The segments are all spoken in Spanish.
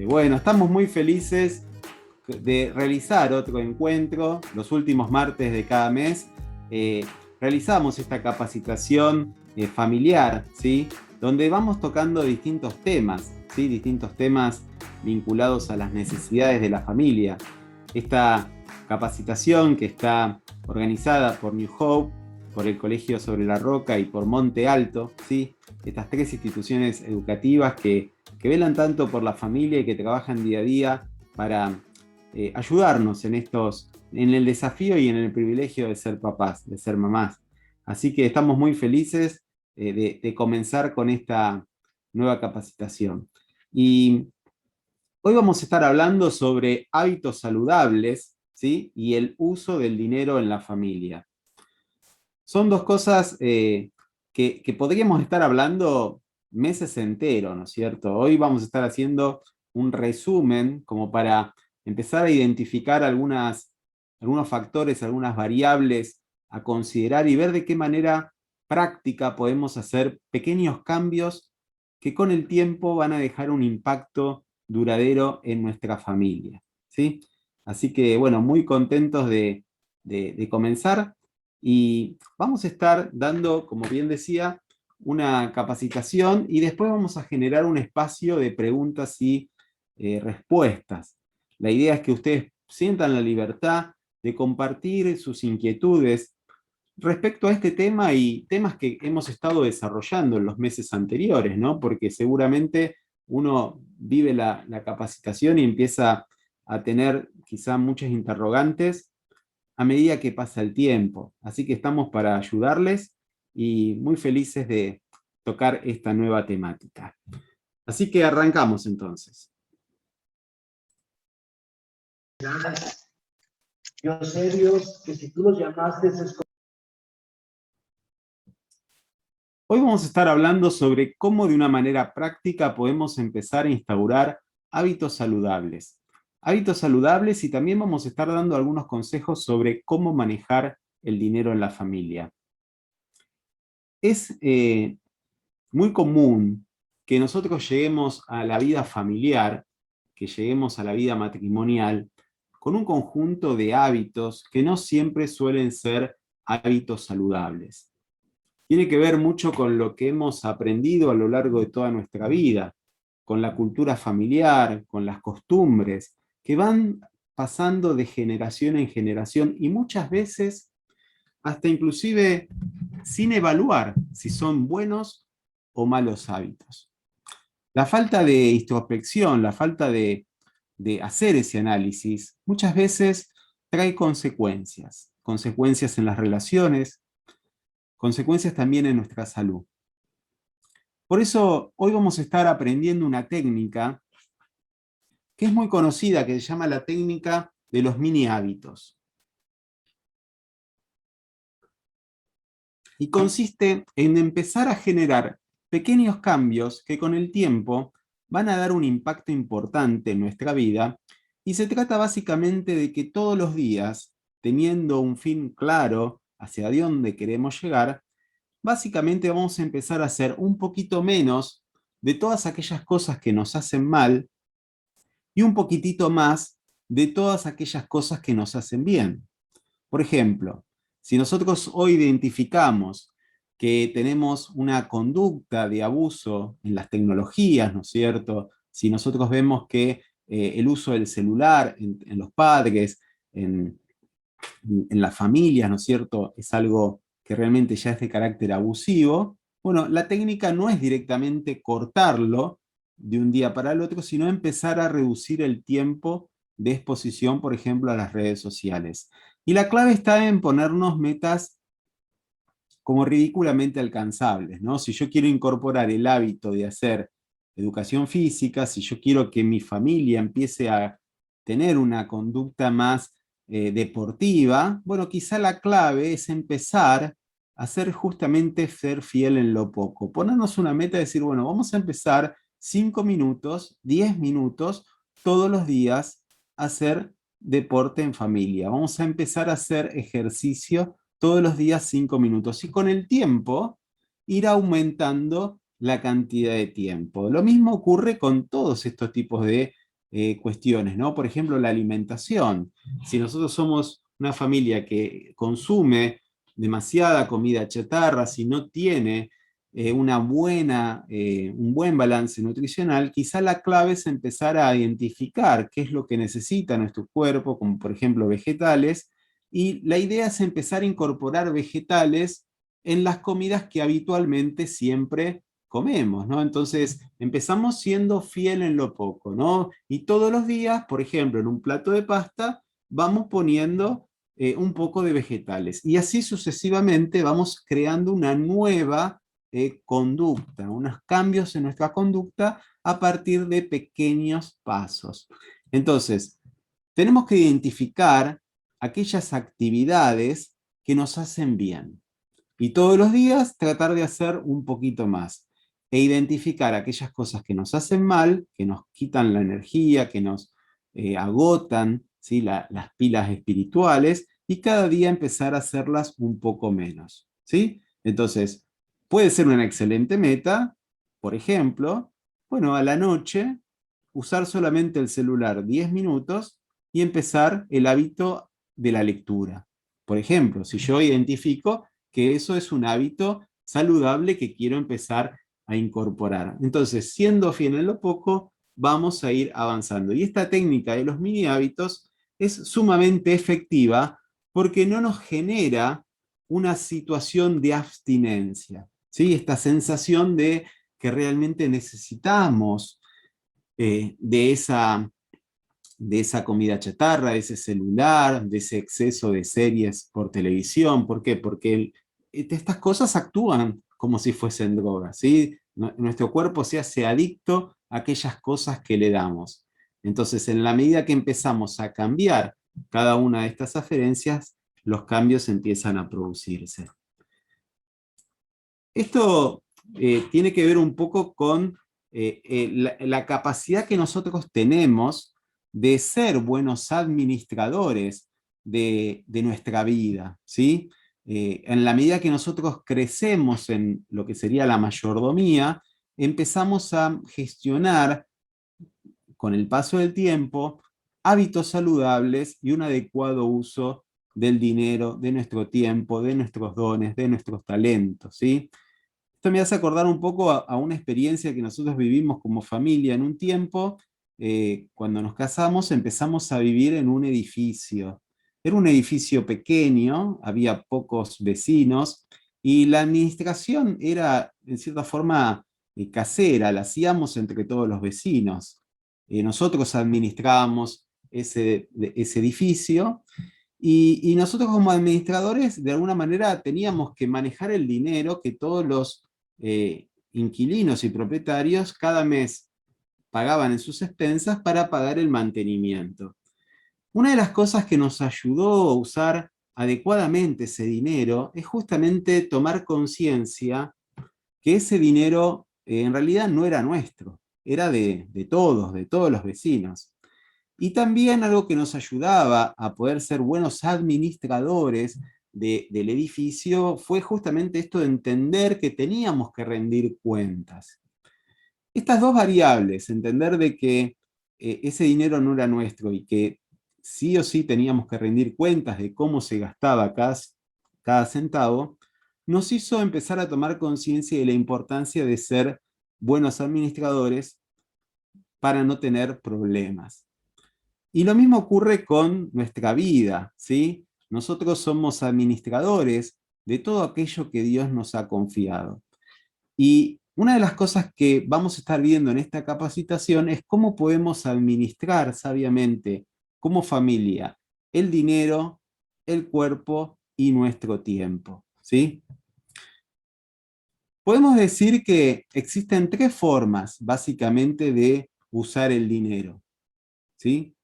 Bueno, estamos muy felices de realizar otro encuentro. Los últimos martes de cada mes realizamos esta capacitación familiar, ¿sí? Donde vamos tocando distintos temas, ¿sí? Distintos temas vinculados a las necesidades de la familia. Esta capacitación que está organizada por New Hope, por el Colegio Sobre la Roca y por Monte Alto, ¿sí? Estas tres instituciones educativas que velan tanto por la familia y que trabajan día a día para ayudarnos en el desafío y en el privilegio de ser papás, de ser mamás. Así que estamos muy felices de comenzar con esta nueva capacitación. Y hoy vamos a estar hablando sobre hábitos saludables, ¿sí? Y el uso del dinero en la familia. Son dos cosas que podríamos estar hablando meses enteros, ¿no es cierto? Hoy vamos a estar haciendo un resumen como para empezar a identificar algunos factores, algunas variables a considerar y ver de qué manera práctica podemos hacer pequeños cambios que con el tiempo van a dejar un impacto duradero en nuestra familia, ¿sí? Así que, bueno, muy contentos de comenzar. Y vamos a estar dando, como bien decía, una capacitación y después vamos a generar un espacio de preguntas y respuestas. La idea es que ustedes sientan la libertad de compartir sus inquietudes respecto a este tema y temas que hemos estado desarrollando en los meses anteriores, ¿no? Porque seguramente uno vive la capacitación y empieza a tener quizá muchas interrogantes a medida que pasa el tiempo. Así que estamos para ayudarles y muy felices de tocar esta nueva temática. Así que arrancamos entonces. Yo sé, Dios, que si tú los llamaste es... Hoy vamos a estar hablando sobre cómo de una manera práctica podemos empezar a instaurar hábitos saludables. Hábitos saludables y también vamos a estar dando algunos consejos sobre cómo manejar el dinero en la familia. Es muy común que nosotros lleguemos a la vida familiar, que lleguemos a la vida matrimonial, con un conjunto de hábitos que no siempre suelen ser hábitos saludables. Tiene que ver mucho con lo que hemos aprendido a lo largo de toda nuestra vida, con la cultura familiar, con las costumbres, que van pasando de generación en generación y muchas veces hasta inclusive sin evaluar si son buenos o malos hábitos. La falta de introspección, la falta de hacer ese análisis, muchas veces trae consecuencias. Consecuencias en las relaciones, consecuencias también en nuestra salud. Por eso hoy vamos a estar aprendiendo una técnica que es muy conocida, que se llama la técnica de los mini hábitos. Y consiste en empezar a generar pequeños cambios que con el tiempo van a dar un impacto importante en nuestra vida, y se trata básicamente de que todos los días, teniendo un fin claro hacia dónde queremos llegar, básicamente vamos a empezar a hacer un poquito menos de todas aquellas cosas que nos hacen mal y un poquitito más de todas aquellas cosas que nos hacen bien. Por ejemplo, si nosotros hoy identificamos que tenemos una conducta de abuso en las tecnologías, ¿no es cierto? Si nosotros vemos que el uso del celular en los padres, en las familias, ¿no es cierto?, es algo que realmente ya es de carácter abusivo, bueno, la técnica no es directamente cortarlo de un día para el otro, sino empezar a reducir el tiempo de exposición, por ejemplo, a las redes sociales. Y la clave está en ponernos metas como ridículamente alcanzables, ¿no? Si yo quiero incorporar el hábito de hacer educación física, si yo quiero que mi familia empiece a tener una conducta más deportiva, bueno, quizá la clave es empezar a ser justamente ser fiel en lo poco. Ponernos una meta de decir, bueno, vamos a empezar 5 minutos, 10 minutos todos los días a hacer deporte en familia. Vamos a empezar a hacer ejercicio todos los días 5 minutos. Y con el tiempo ir aumentando la cantidad de tiempo. Lo mismo ocurre con todos estos tipos de cuestiones, ¿no? Por ejemplo, la alimentación. Si nosotros somos una familia que consume demasiada comida chatarra, si no tiene un buen balance nutricional, quizá la clave es empezar a identificar qué es lo que necesita nuestro cuerpo, como por ejemplo vegetales, y la idea es empezar a incorporar vegetales en las comidas que habitualmente siempre comemos, ¿no? Entonces empezamos siendo fiel en lo poco, ¿no? Y todos los días, por ejemplo, en un plato de pasta, vamos poniendo un poco de vegetales. Y así sucesivamente vamos creando una nueva conducta, unos cambios en nuestra conducta a partir de pequeños pasos. Entonces, tenemos que identificar aquellas actividades que nos hacen bien. Y todos los días tratar de hacer un poquito más. E identificar aquellas cosas que nos hacen mal, que nos quitan la energía, que nos agotan, ¿sí? Las pilas espirituales, y cada día empezar a hacerlas un poco menos, ¿sí? Entonces, puede ser una excelente meta, por ejemplo, bueno, a la noche, usar solamente el celular 10 minutos y empezar el hábito de la lectura. Por ejemplo, si yo identifico que eso es un hábito saludable que quiero empezar a incorporar. Entonces, siendo fiel en lo poco, vamos a ir avanzando. Y esta técnica de los mini hábitos es sumamente efectiva porque no nos genera una situación de abstinencia, ¿sí? Esta sensación de que realmente necesitamos de esa comida chatarra, de ese celular, de ese exceso de series por televisión. ¿Por qué? Porque estas cosas actúan como si fuesen drogas, ¿sí? Nuestro cuerpo se hace adicto a aquellas cosas que le damos. Entonces, en la medida que empezamos a cambiar cada una de estas aferencias, los cambios empiezan a producirse. Esto tiene que ver un poco con la capacidad que nosotros tenemos de ser buenos administradores de nuestra vida, ¿sí? En la medida que nosotros crecemos en lo que sería la mayordomía, empezamos a gestionar con el paso del tiempo hábitos saludables y un adecuado uso del dinero, de nuestro tiempo, de nuestros dones, de nuestros talentos, ¿sí? Esto me hace acordar un poco a una experiencia que nosotros vivimos como familia en un tiempo. Cuando nos casamos empezamos a vivir en un edificio. Era un edificio pequeño, había pocos vecinos, y la administración era, en cierta forma, casera, la hacíamos entre todos los vecinos. Nosotros administrábamos ese edificio, y nosotros como administradores, de alguna manera, teníamos que manejar el dinero que todos los inquilinos y propietarios cada mes pagaban en sus expensas para pagar el mantenimiento. Una de las cosas que nos ayudó a usar adecuadamente ese dinero es justamente tomar conciencia que ese dinero en realidad no era nuestro, era de todos los vecinos. Y también algo que nos ayudaba a poder ser buenos administradores del edificio fue justamente esto de entender que teníamos que rendir cuentas. Estas dos variables, entender de que ese dinero no era nuestro y que sí o sí teníamos que rendir cuentas de cómo se gastaba cada centavo, nos hizo empezar a tomar conciencia de la importancia de ser buenos administradores para no tener problemas. Y lo mismo ocurre con nuestra vida, ¿sí? Nosotros somos administradores de todo aquello que Dios nos ha confiado. Y una de las cosas que vamos a estar viendo en esta capacitación es cómo podemos administrar sabiamente, como familia, el dinero, el cuerpo y nuestro tiempo, ¿sí? Podemos decir que existen tres formas, básicamente, de usar el dinero, ¿sí?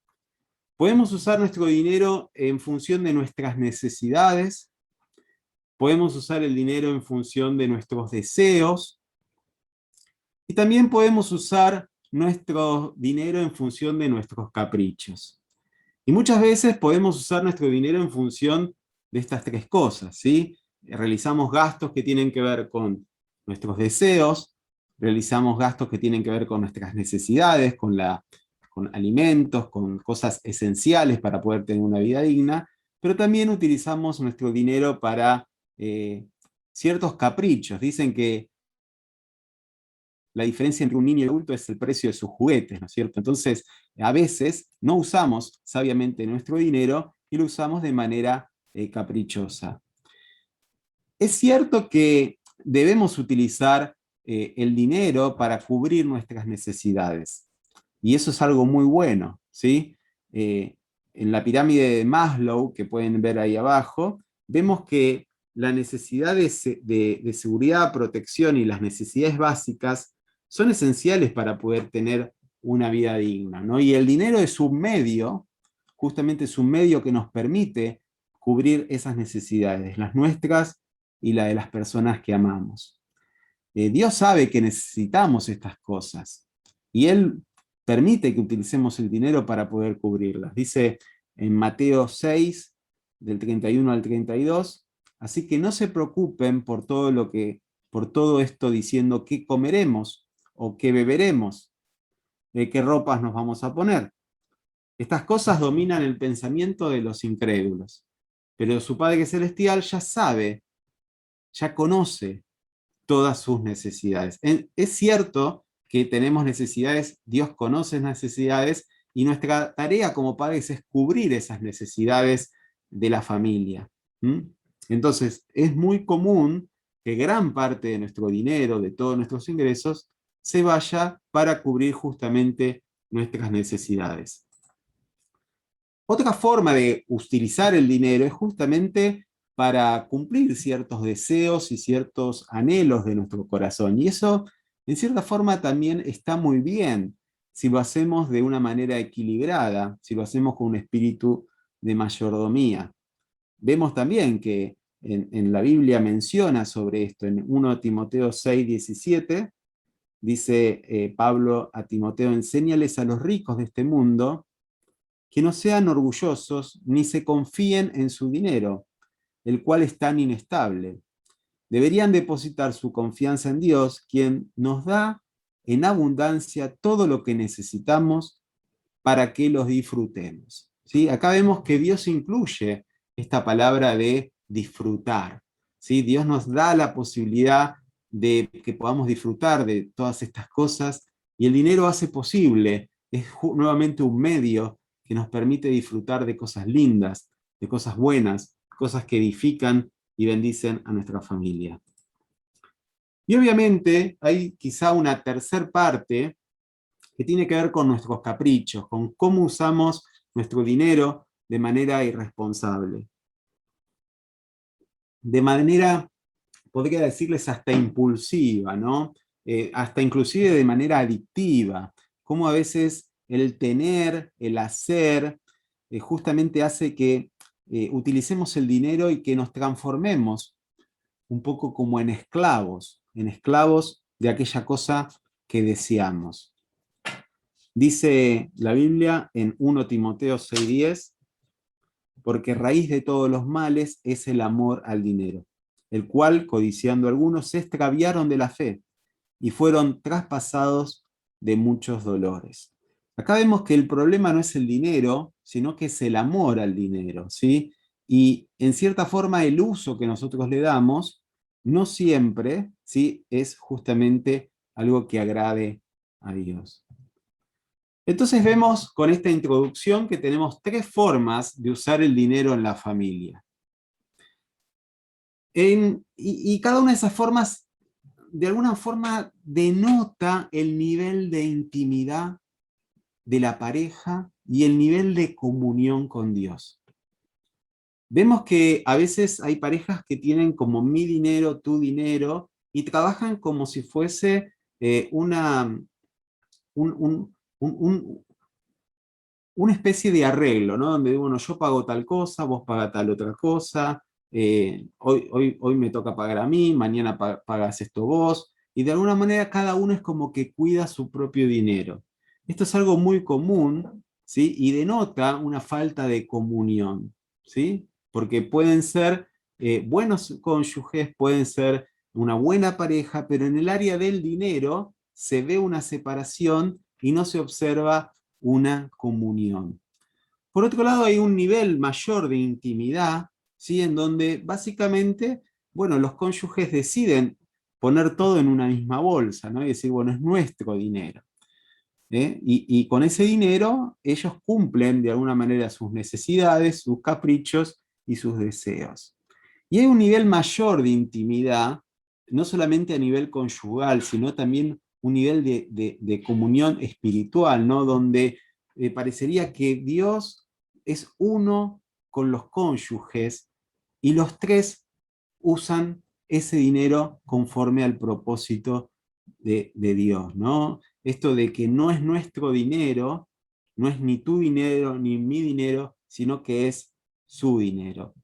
Podemos usar nuestro dinero en función de nuestras necesidades, podemos usar el dinero en función de nuestros deseos, y también podemos usar nuestro dinero en función de nuestros caprichos. Y muchas veces podemos usar nuestro dinero en función de estas tres cosas, ¿sí? Realizamos gastos que tienen que ver con nuestros deseos, realizamos gastos que tienen que ver con nuestras necesidades, con con alimentos, con cosas esenciales para poder tener una vida digna, pero también utilizamos nuestro dinero para ciertos caprichos. Dicen que la diferencia entre un niño y un adulto es el precio de sus juguetes, ¿no es cierto? Entonces, a veces no usamos sabiamente nuestro dinero y lo usamos de manera caprichosa. Es cierto que debemos utilizar el dinero para cubrir nuestras necesidades. Y eso es algo muy bueno, ¿sí? En la pirámide de Maslow, que pueden ver ahí abajo, vemos que la necesidad de seguridad, protección y las necesidades básicas son esenciales para poder tener una vida digna, ¿no? Y el dinero es un medio, justamente es un medio que nos permite cubrir esas necesidades, las nuestras y la de las personas que amamos. Dios sabe que necesitamos estas cosas y Él permite que utilicemos el dinero para poder cubrirlas. Dice en Mateo 6, del 31 al 32, así que no se preocupen por todo esto diciendo qué comeremos o qué beberemos, qué ropas nos vamos a poner. Estas cosas dominan el pensamiento de los incrédulos, pero su Padre Celestial ya sabe, ya conoce todas sus necesidades. Es cierto que tenemos necesidades, Dios conoce necesidades, y nuestra tarea como padres es cubrir esas necesidades de la familia. ¿Mm? Entonces, es muy común que gran parte de nuestro dinero, de todos nuestros ingresos, se vaya para cubrir justamente nuestras necesidades. Otra forma de utilizar el dinero es justamente para cumplir ciertos deseos y ciertos anhelos de nuestro corazón. Y eso, en cierta forma, también está muy bien si lo hacemos de una manera equilibrada, si lo hacemos con un espíritu de mayordomía. Vemos también que en la Biblia menciona sobre esto, en 1 Timoteo 6, 17, dice Pablo a Timoteo, enséñales a los ricos de este mundo que no sean orgullosos ni se confíen en su dinero, el cual es tan inestable. Deberían depositar su confianza en Dios, quien nos da en abundancia todo lo que necesitamos para que los disfrutemos. ¿Sí? Acá vemos que Dios incluye esta palabra de disfrutar. ¿Sí? Dios nos da la posibilidad de que podamos disfrutar de todas estas cosas y el dinero hace posible, es nuevamente un medio que nos permite disfrutar de cosas lindas, de cosas buenas, cosas que edifican y bendicen a nuestra familia. Y obviamente hay quizá una tercer parte que tiene que ver con nuestros caprichos, con cómo usamos nuestro dinero de manera irresponsable. De manera, podría decirles, hasta impulsiva, ¿no? Hasta inclusive de manera adictiva. Cómo a veces el tener, el hacer, justamente hace que utilicemos el dinero y que nos transformemos un poco como en esclavos de aquella cosa que deseamos. Dice la Biblia en 1 Timoteo 6:10, porque raíz de todos los males es el amor al dinero, el cual, codiciando algunos, se extraviaron de la fe y fueron traspasados de muchos dolores. Acá vemos que el problema no es el dinero, sino que es el amor al dinero, ¿sí? Y en cierta forma el uso que nosotros le damos no siempre, ¿sí?, es justamente algo que agrade a Dios. Entonces vemos con esta introducción que tenemos tres formas de usar el dinero en la familia. Y cada una de esas formas, de alguna forma, denota el nivel de intimidad de la pareja y el nivel de comunión con Dios. Vemos que a veces hay parejas que tienen como mi dinero, tu dinero, y trabajan como si fuese una especie de arreglo, ¿no? Donde bueno, yo pago tal cosa, vos pagas tal otra cosa, hoy me toca pagar a mí, mañana pagas esto vos, y de alguna manera cada uno es como que cuida su propio dinero. Esto es algo muy común, ¿sí? Y denota una falta de comunión, ¿sí? Porque pueden ser buenos cónyuges, pueden ser una buena pareja, pero en el área del dinero se ve una separación y no se observa una comunión. Por otro lado, hay un nivel mayor de intimidad, ¿sí? En donde básicamente, bueno, los cónyuges deciden poner todo en una misma bolsa, ¿no? Y decir, bueno, es nuestro dinero. Y con ese dinero ellos cumplen de alguna manera sus necesidades, sus caprichos y sus deseos. Y hay un nivel mayor de intimidad, no solamente a nivel conyugal, sino también un nivel de comunión espiritual, ¿no? Donde parecería que Dios es uno con los cónyuges y los tres usan ese dinero conforme al propósito de Dios, ¿no? Esto de que no es nuestro dinero, no es ni tu dinero ni mi dinero, sino que es su dinero.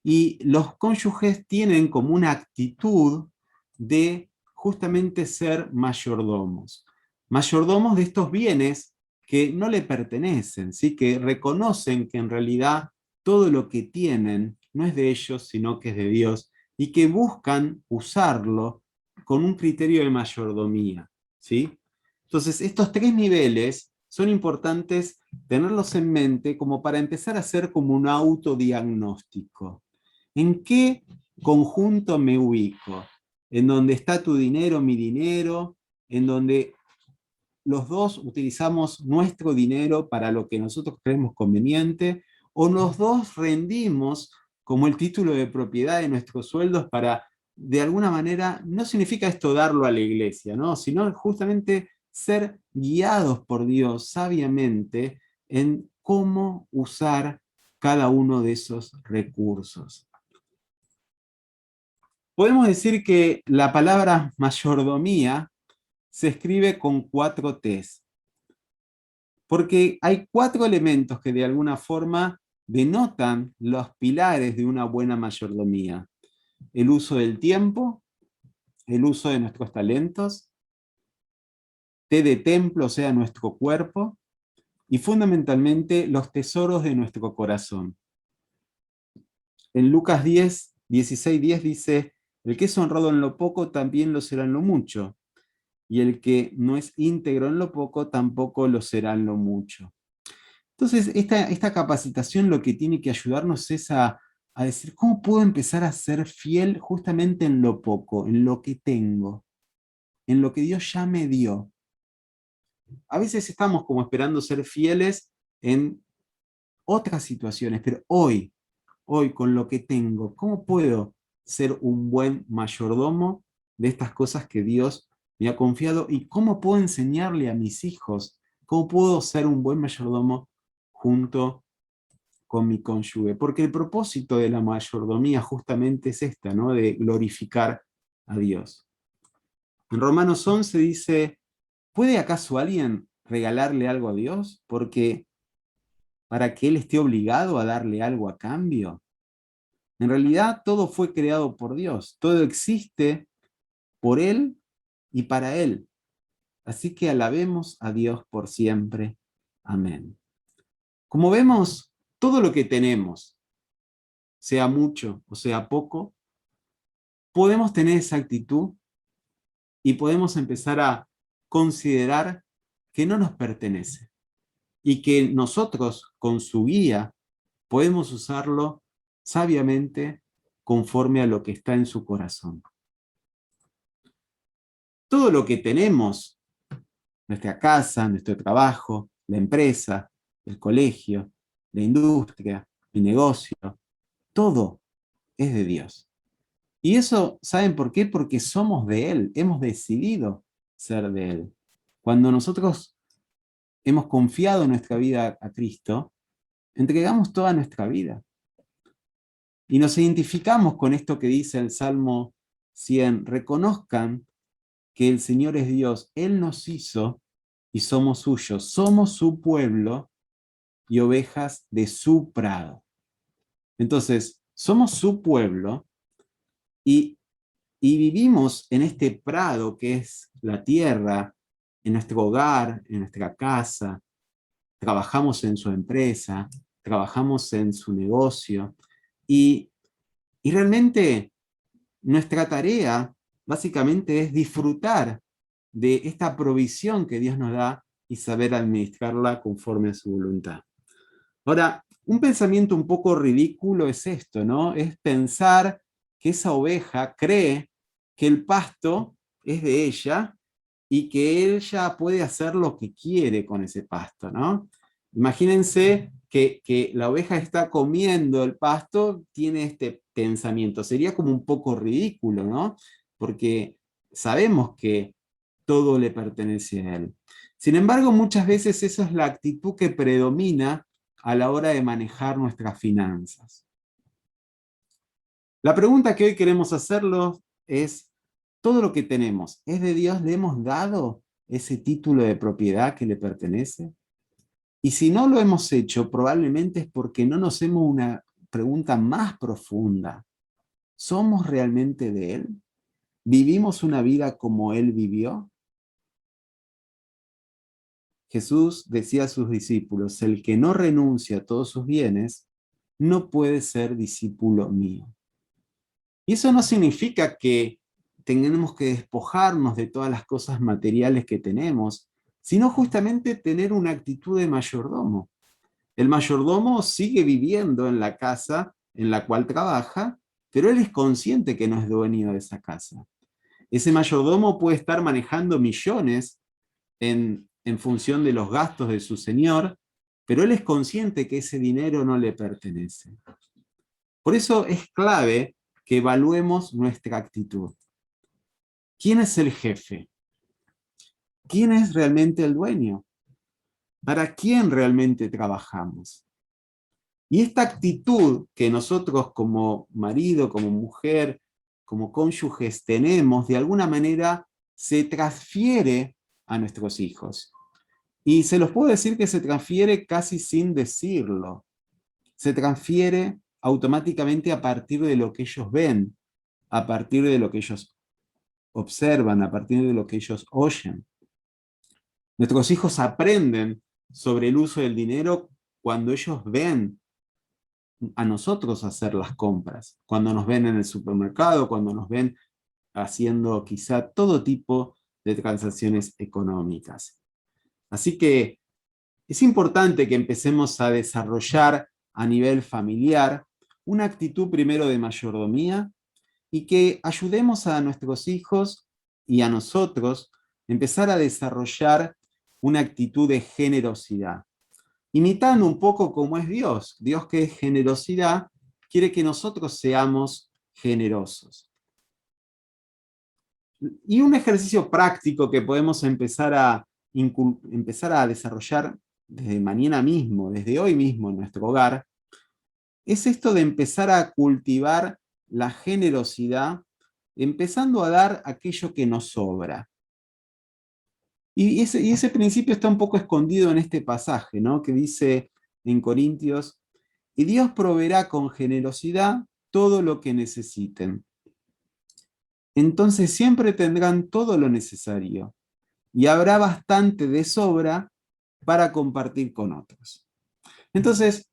Y los cónyuges tienen como una actitud de justamente ser mayordomos. Mayordomos de estos bienes que no le pertenecen, ¿sí? Que reconocen que en realidad todo lo que tienen no es de ellos, sino que es de Dios, y que buscan usarlo con un criterio de mayordomía, ¿sí? Entonces, estos tres niveles son importantes tenerlos en mente como para empezar a hacer como un autodiagnóstico. ¿En qué conjunto me ubico? ¿En donde está tu dinero, mi dinero? ¿En donde los dos utilizamos nuestro dinero para lo que nosotros creemos conveniente? ¿O los dos rendimos como el título de propiedad de nuestros sueldos para, de alguna manera, no significa esto darlo a la iglesia, ¿no? Sino justamente ser guiados por Dios sabiamente en cómo usar cada uno de esos recursos? Podemos decir que la palabra mayordomía se escribe con 4 T's, porque hay 4 elementos que de alguna forma denotan los pilares de una buena mayordomía: el uso del tiempo, el uso de nuestros talentos, T de templo, o sea, nuestro cuerpo, y fundamentalmente los tesoros de nuestro corazón. En Lucas 10, 16, 10 dice: el que es honrado en lo poco también lo será en lo mucho, y el que no es íntegro en lo poco tampoco lo será en lo mucho. Entonces, esta capacitación lo que tiene que ayudarnos es a decir, ¿cómo puedo empezar a ser fiel justamente en lo poco, en lo que tengo, en lo que Dios ya me dio? A veces estamos como esperando ser fieles en otras situaciones, pero hoy con lo que tengo, ¿cómo puedo ser un buen mayordomo de estas cosas que Dios me ha confiado? ¿Y cómo puedo enseñarle a mis hijos? ¿Cómo puedo ser un buen mayordomo junto con mi cónyuge? Porque el propósito de la mayordomía justamente es esta, ¿no? De glorificar a Dios. En Romanos 11 dice: ¿puede acaso alguien regalarle algo a Dios porque para que Él esté obligado a darle algo a cambio? En realidad todo fue creado por Dios, todo existe por Él y para Él. Así que alabemos a Dios por siempre. Amén. Como vemos, todo lo que tenemos, sea mucho o sea poco, podemos tener esa actitud y podemos empezar a considerar que no nos pertenece y que nosotros, con su guía, podemos usarlo sabiamente conforme a lo que está en su corazón. Todo lo que tenemos, nuestra casa, nuestro trabajo, la empresa, el colegio, la industria, el negocio, todo es de Dios. Y eso, ¿saben por qué? Porque somos de Él, hemos decidido ser de Él. Cuando nosotros hemos confiado nuestra vida a Cristo, entregamos toda nuestra vida. Y nos identificamos con esto que dice el Salmo 100: reconozcan que el Señor es Dios, Él nos hizo y somos suyos, somos su pueblo y ovejas de su prado. Entonces, somos su pueblo y vivimos en este prado que es la tierra, en nuestro hogar, en nuestra casa, trabajamos en su empresa, trabajamos en su negocio y realmente nuestra tarea básicamente es disfrutar de esta provisión que Dios nos da y saber administrarla conforme a su voluntad. Ahora, un pensamiento un poco ridículo es esto, ¿no? Es pensar que esa oveja cree que el pasto es de ella y que ella puede hacer lo que quiere con ese pasto, ¿no? Imagínense que la oveja está comiendo el pasto, tiene este pensamiento. Sería como un poco ridículo, ¿no? Porque sabemos que todo le pertenece a él. Sin embargo, muchas veces esa es la actitud que predomina a la hora de manejar nuestras finanzas. La pregunta que hoy queremos hacerlo es, ¿todo lo que tenemos es de Dios? ¿Le hemos dado ese título de propiedad que le pertenece? Y si no lo hemos hecho, probablemente es porque no nos hacemos una pregunta más profunda. ¿Somos realmente de Él? ¿Vivimos una vida como Él vivió? Jesús decía a sus discípulos, el que no renuncia a todos sus bienes, no puede ser discípulo mío. Y eso no significa que tengamos que despojarnos de todas las cosas materiales que tenemos, sino justamente tener una actitud de mayordomo. El mayordomo sigue viviendo en la casa en la cual trabaja, pero él es consciente que no es dueño de esa casa. Ese mayordomo puede estar manejando millones en función de los gastos de su señor, pero él es consciente que ese dinero no le pertenece. Por eso es clave que evaluemos nuestra actitud. ¿Quién es el jefe? ¿Quién es realmente el dueño? ¿Para quién realmente trabajamos? Y esta actitud que nosotros como marido, como mujer, como cónyuges tenemos, de alguna manera se transfiere a nuestros hijos. Y se los puedo decir que se transfiere casi sin decirlo. Se transfiere automáticamente a partir de lo que ellos ven, a partir de lo que ellos observan, a partir de lo que ellos oyen. Nuestros hijos aprenden sobre el uso del dinero cuando ellos ven a nosotros hacer las compras, cuando nos ven en el supermercado, cuando nos ven haciendo quizá todo tipo de transacciones económicas. Así que es importante que empecemos a desarrollar a nivel familiar una actitud primero de mayordomía y que ayudemos a nuestros hijos y a nosotros a empezar a desarrollar una actitud de generosidad, imitando un poco como es Dios. Dios, que es generosidad, quiere que nosotros seamos generosos. Y un ejercicio práctico que podemos empezar a desarrollar desde mañana mismo, desde hoy mismo en nuestro hogar, es esto de empezar a cultivar la generosidad, empezando a dar aquello que nos sobra. Y ese principio está un poco escondido en este pasaje, ¿no? Que dice en Corintios, y Dios proveerá con generosidad todo lo que necesiten. Entonces siempre tendrán todo lo necesario y habrá bastante de sobra para compartir con otros. Entonces,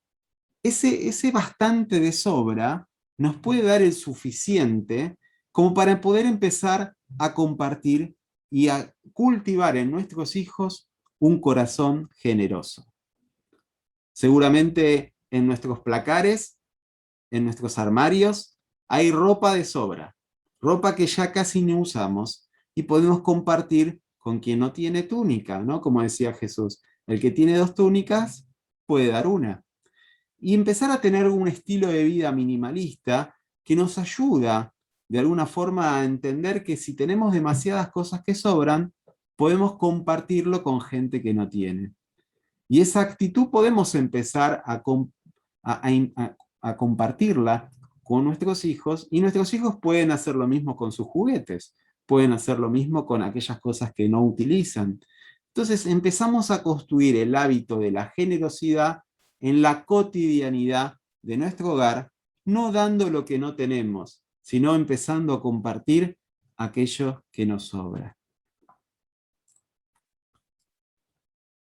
ese bastante de sobra nos puede dar el suficiente como para poder empezar a compartir y a cultivar en nuestros hijos un corazón generoso. Seguramente en nuestros placares, en nuestros armarios, hay ropa de sobra, ropa que ya casi no usamos y podemos compartir con quien no tiene túnica, ¿no? Como decía Jesús, el que tiene 2 túnicas puede dar una. Y empezar a tener un estilo de vida minimalista que nos ayuda de alguna forma a entender que si tenemos demasiadas cosas que sobran, podemos compartirlo con gente que no tiene. Y esa actitud podemos empezar a compartirla con nuestros hijos, y nuestros hijos pueden hacer lo mismo con sus juguetes, pueden hacer lo mismo con aquellas cosas que no utilizan. Entonces empezamos a construir el hábito de la generosidad en la cotidianidad de nuestro hogar, no dando lo que no tenemos, sino empezando a compartir aquello que nos sobra.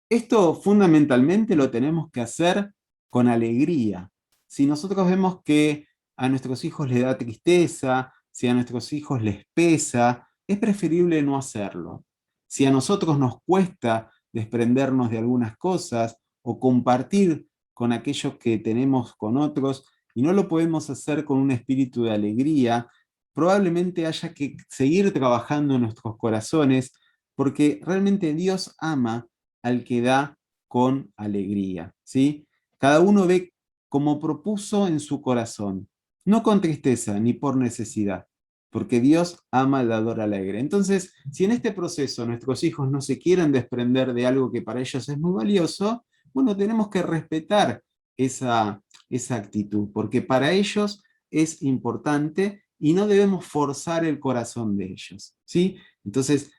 Esto fundamentalmente lo tenemos que hacer con alegría. Si nosotros vemos que a nuestros hijos les da tristeza, si a nuestros hijos les pesa, es preferible no hacerlo. Si a nosotros nos cuesta desprendernos de algunas cosas o compartir con aquellos que tenemos con otros, y no lo podemos hacer con un espíritu de alegría, probablemente haya que seguir trabajando en nuestros corazones, porque realmente Dios ama al que da con alegría, ¿sí? Cada uno ve como propuso en su corazón, no con tristeza ni por necesidad, porque Dios ama al dador alegre. Entonces, si en este proceso nuestros hijos no se quieren desprender de algo que para ellos es muy valioso, bueno, tenemos que respetar esa actitud, porque para ellos es importante y no debemos forzar el corazón de ellos, ¿sí? Entonces,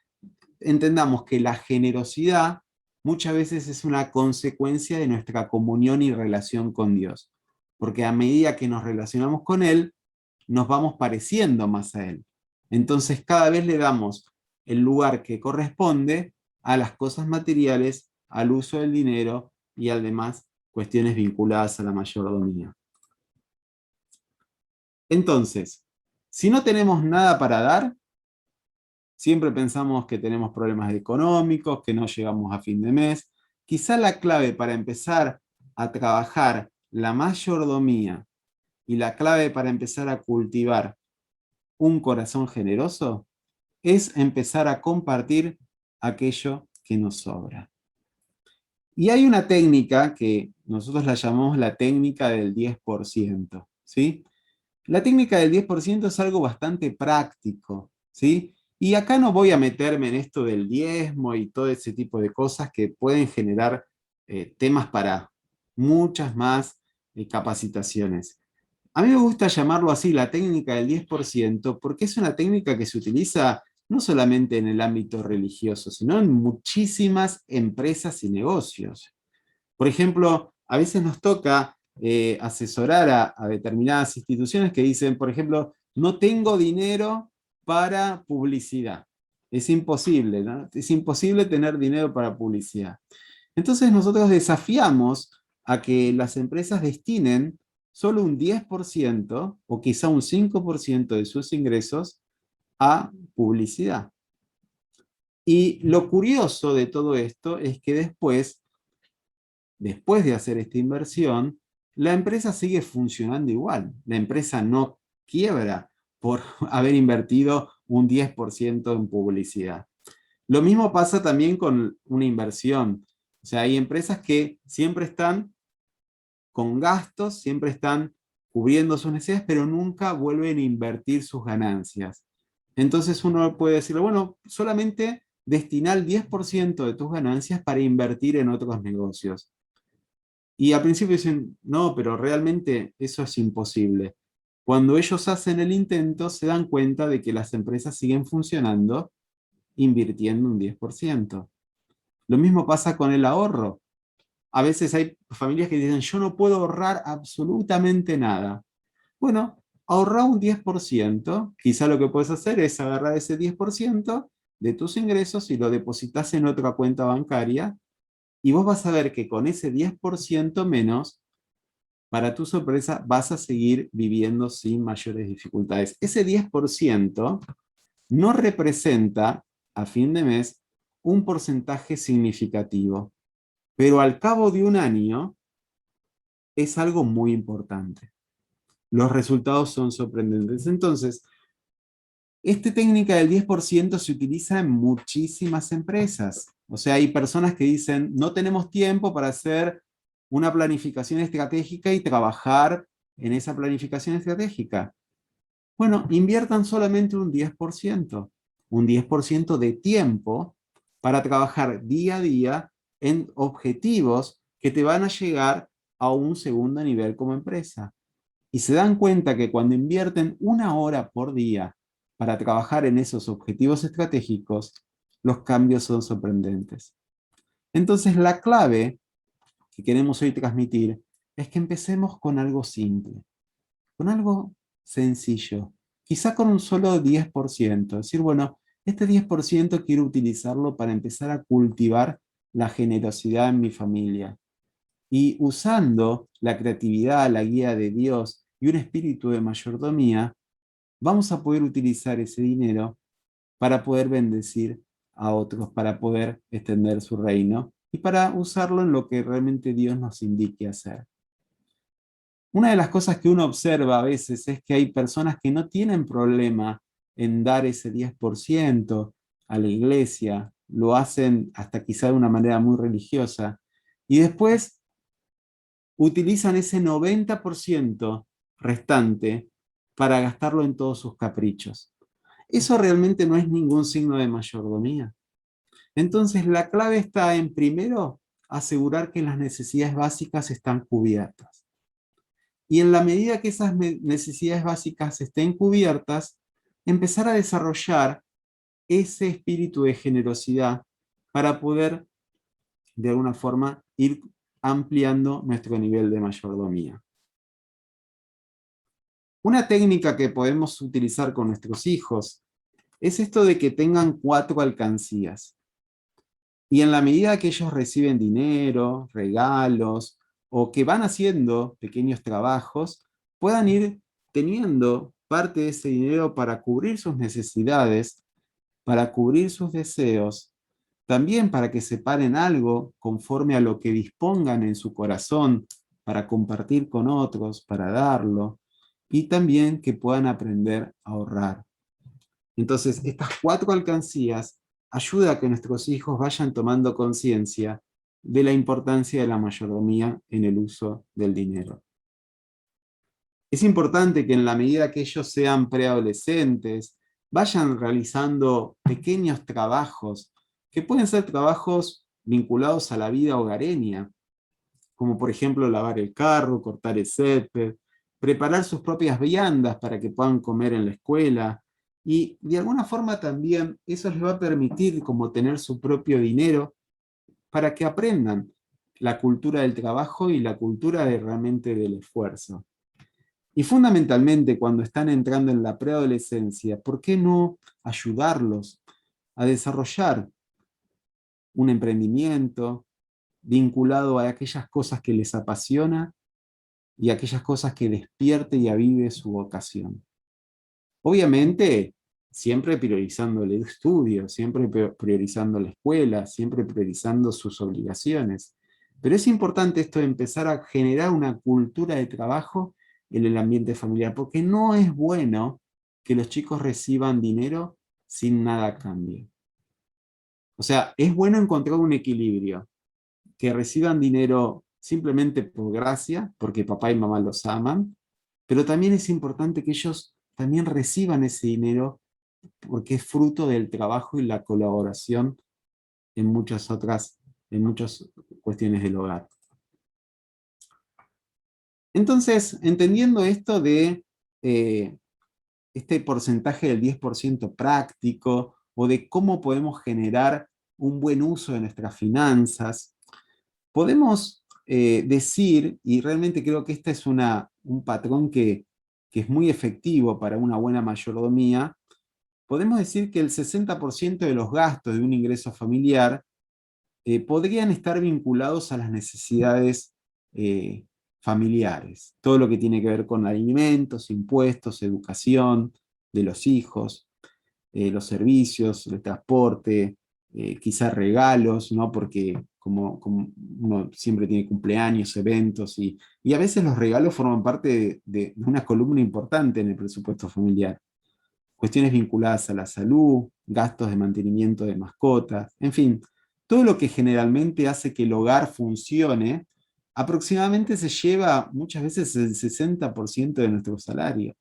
entendamos que la generosidad muchas veces es una consecuencia de nuestra comunión y relación con Dios, porque a medida que nos relacionamos con Él, nos vamos pareciendo más a Él. Entonces cada vez le damos el lugar que corresponde a las cosas materiales, al uso del dinero y a demás cuestiones vinculadas a la mayordomía. Entonces, si no tenemos nada para dar, siempre pensamos que tenemos problemas económicos, que no llegamos a fin de mes. Quizá la clave para empezar a trabajar la mayordomía y la clave para empezar a cultivar un corazón generoso es empezar a compartir aquello que nos sobra. Y hay una técnica que nosotros la llamamos la técnica del 10%, ¿sí? La técnica del 10% es algo bastante práctico, ¿sí? Y acá no voy a meterme en esto del diezmo y todo ese tipo de cosas que pueden generar temas para muchas más capacitaciones. A mí me gusta llamarlo así, la técnica del 10%, porque es una técnica que se utiliza no solamente en el ámbito religioso, sino en muchísimas empresas y negocios. Por ejemplo, a veces nos toca asesorar a determinadas instituciones que dicen, por ejemplo, no tengo dinero para publicidad. Es imposible, ¿no? Es imposible tener dinero para publicidad. Entonces nosotros desafiamos a que las empresas destinen solo un 10% o quizá un 5% de sus ingresos a publicidad. Y lo curioso de todo esto es que después de hacer esta inversión, la empresa sigue funcionando igual. La empresa no quiebra por haber invertido un 10% en publicidad. Lo mismo pasa también con una inversión. O sea, hay empresas que siempre están con gastos, siempre están cubriendo sus necesidades, pero nunca vuelven a invertir sus ganancias. Entonces uno puede decirle, bueno, solamente destina el 10% de tus ganancias para invertir en otros negocios. Y al principio dicen, no, pero realmente eso es imposible. Cuando ellos hacen el intento, se dan cuenta de que las empresas siguen funcionando invirtiendo un 10%. Lo mismo pasa con el ahorro. A veces hay familias que dicen, yo no puedo ahorrar absolutamente nada. Bueno, ahorra un 10%. Quizá lo que puedes hacer es agarrar ese 10% de tus ingresos y lo depositas en otra cuenta bancaria, y vos vas a ver que con ese 10% menos, para tu sorpresa, vas a seguir viviendo sin mayores dificultades. Ese 10% no representa, a fin de mes, un porcentaje significativo, pero al cabo de un año es algo muy importante. Los resultados son sorprendentes. Entonces, esta técnica del 10% se utiliza en muchísimas empresas. O sea, hay personas que dicen, no tenemos tiempo para hacer una planificación estratégica y trabajar en esa planificación estratégica. Bueno, inviertan solamente un 10% de tiempo para trabajar día a día en objetivos que te van a llegar a un segundo nivel como empresa. Y se dan cuenta que cuando invierten una hora por día para trabajar en esos objetivos estratégicos, los cambios son sorprendentes. Entonces, la clave que queremos hoy transmitir es que empecemos con algo simple, con algo sencillo, quizá con un solo 10%. Decir, bueno, este 10% quiero utilizarlo para empezar a cultivar la generosidad en mi familia. Y usando la creatividad, la guía de Dios y un espíritu de mayordomía, vamos a poder utilizar ese dinero para poder bendecir a otros para poder extender su reino y para usarlo en lo que realmente Dios nos indique hacer. Una de las cosas que uno observa a veces es que hay personas que no tienen problema en dar ese 10% a la iglesia, lo hacen hasta quizá de una manera muy religiosa, y después utilizan ese 90% restante para gastarlo en todos sus caprichos. Eso realmente no es ningún signo de mayordomía. Entonces la clave está en, primero, asegurar que las necesidades básicas están cubiertas. Y en la medida que esas necesidades básicas estén cubiertas, empezar a desarrollar ese espíritu de generosidad para poder, de alguna forma, ir ampliando nuestro nivel de mayordomía. Una técnica que podemos utilizar con nuestros hijos es esto de que tengan 4 alcancías. Y en la medida que ellos reciben dinero, regalos, o que van haciendo pequeños trabajos, puedan ir teniendo parte de ese dinero para cubrir sus necesidades, para cubrir sus deseos, también para que separen algo conforme a lo que dispongan en su corazón para compartir con otros, para darlo, y también que puedan aprender a ahorrar. Entonces, estas 4 alcancías ayudan a que nuestros hijos vayan tomando conciencia de la importancia de la mayordomía en el uso del dinero. Es importante que en la medida que ellos sean preadolescentes, vayan realizando pequeños trabajos, que pueden ser trabajos vinculados a la vida hogareña, como por ejemplo lavar el carro, cortar el césped, preparar sus propias viandas para que puedan comer en la escuela, y de alguna forma también eso les va a permitir como tener su propio dinero para que aprendan la cultura del trabajo y la cultura de realmente del esfuerzo. Y fundamentalmente cuando están entrando en la preadolescencia, ¿por qué no ayudarlos a desarrollar un emprendimiento vinculado a aquellas cosas que les apasiona y aquellas cosas que despierte y avive su vocación? Obviamente, siempre priorizando el estudio, siempre priorizando la escuela, siempre priorizando sus obligaciones. Pero es importante esto de empezar a generar una cultura de trabajo en el ambiente familiar, porque no es bueno que los chicos reciban dinero sin nada a cambio. O sea, es bueno encontrar un equilibrio, que reciban dinero simplemente por gracia, porque papá y mamá los aman, pero también es importante que ellos también reciban ese dinero porque es fruto del trabajo y la colaboración en en muchas cuestiones del hogar. Entonces, entendiendo esto de este porcentaje del 10% práctico, o de cómo podemos generar un buen uso de nuestras finanzas, podemos decir, y realmente creo que este es un patrón que es muy efectivo para una buena mayordomía, podemos decir que el 60% de los gastos de un ingreso familiar podrían estar vinculados a las necesidades familiares. Todo lo que tiene que ver con alimentos, impuestos, educación de los hijos, los servicios, el transporte, quizás regalos, ¿no? Porque como uno siempre tiene cumpleaños, eventos, y a veces los regalos forman parte de una columna importante en el presupuesto familiar. Cuestiones vinculadas a la salud, gastos de mantenimiento de mascotas, en fin, todo lo que generalmente hace que el hogar funcione, aproximadamente se lleva muchas veces el 60% de nuestro salario.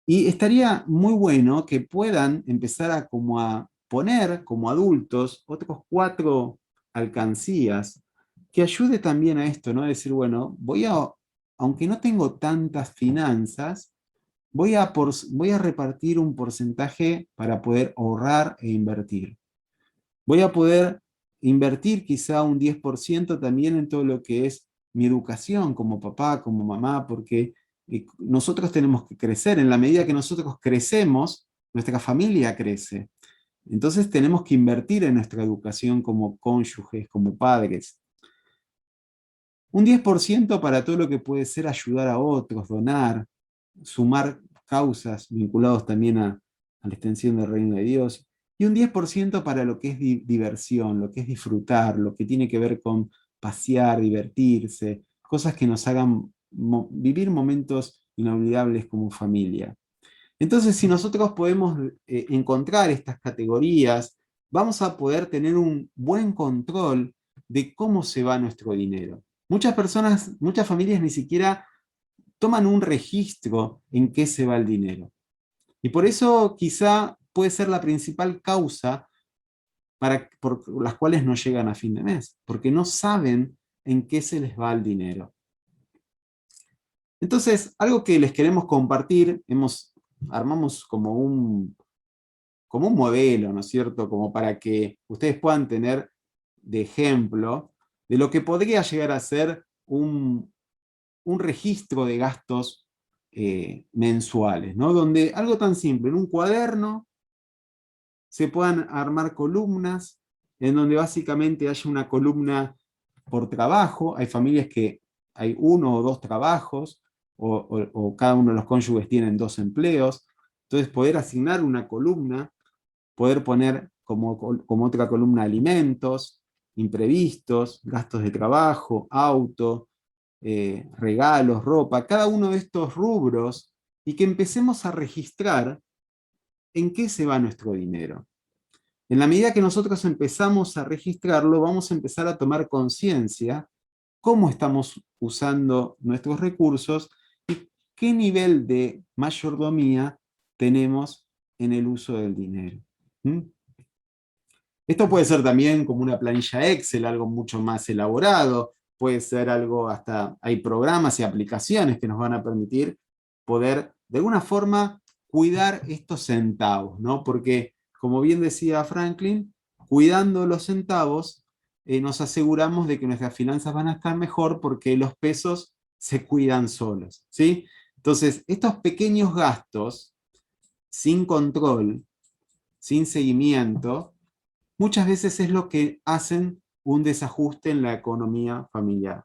Y estaría muy bueno que puedan empezar a poner como adultos otros 4 alcancías que ayude también a esto, ¿no? Decir, bueno, aunque no tengo tantas finanzas, voy a repartir un porcentaje para poder ahorrar e invertir. Voy a poder invertir quizá un 10% también en todo lo que es mi educación como papá, como mamá, porque nosotros tenemos que crecer. En la medida que nosotros crecemos, nuestra familia crece. Entonces tenemos que invertir en nuestra educación como cónyuges, como padres. Un 10% para todo lo que puede ser ayudar a otros, donar, sumar causas vinculados también a la extensión del reino de Dios. y un 10% para lo que es diversión, lo que es disfrutar, lo que tiene que ver con pasear, divertirse, cosas que nos hagan vivir momentos inolvidables como familia. Entonces, si nosotros podemos encontrar estas categorías, vamos a poder tener un buen control de cómo se va nuestro dinero. Muchas personas, muchas familias ni siquiera toman un registro en qué se va el dinero. Y por eso quizá puede ser la principal causa por las cuales no llegan a fin de mes, porque no saben en qué se les va el dinero. Entonces, algo que les queremos compartir, armamos como un modelo, ¿no es cierto? Como para que ustedes puedan tener de ejemplo de lo que podría llegar a ser un registro de gastos mensuales, ¿no? Donde algo tan simple, en un cuaderno se puedan armar columnas, en donde básicamente haya una columna por trabajo. Hay familias que hay uno o dos trabajos, o cada uno de los cónyuges tienen dos empleos. Entonces poder asignar una columna, poder poner como otra columna alimentos, imprevistos, gastos de trabajo, auto, regalos, ropa, cada uno de estos rubros, y que empecemos a registrar en qué se va nuestro dinero. En la medida que nosotros empezamos a registrarlo, vamos a empezar a tomar conciencia cómo estamos usando nuestros recursos y qué nivel de mayordomía tenemos en el uso del dinero. ¿Mm? Esto puede ser también como una planilla Excel, algo mucho más elaborado, puede ser algo, hasta hay programas y aplicaciones que nos van a permitir poder, de alguna forma, cuidar estos centavos, ¿no? Porque, como bien decía Franklin, cuidando los centavos, nos aseguramos de que nuestras finanzas van a estar mejor porque los pesos se cuidan solos, ¿sí? Entonces, estos pequeños gastos, sin control, sin seguimiento, muchas veces es lo que hacen un desajuste en la economía familiar.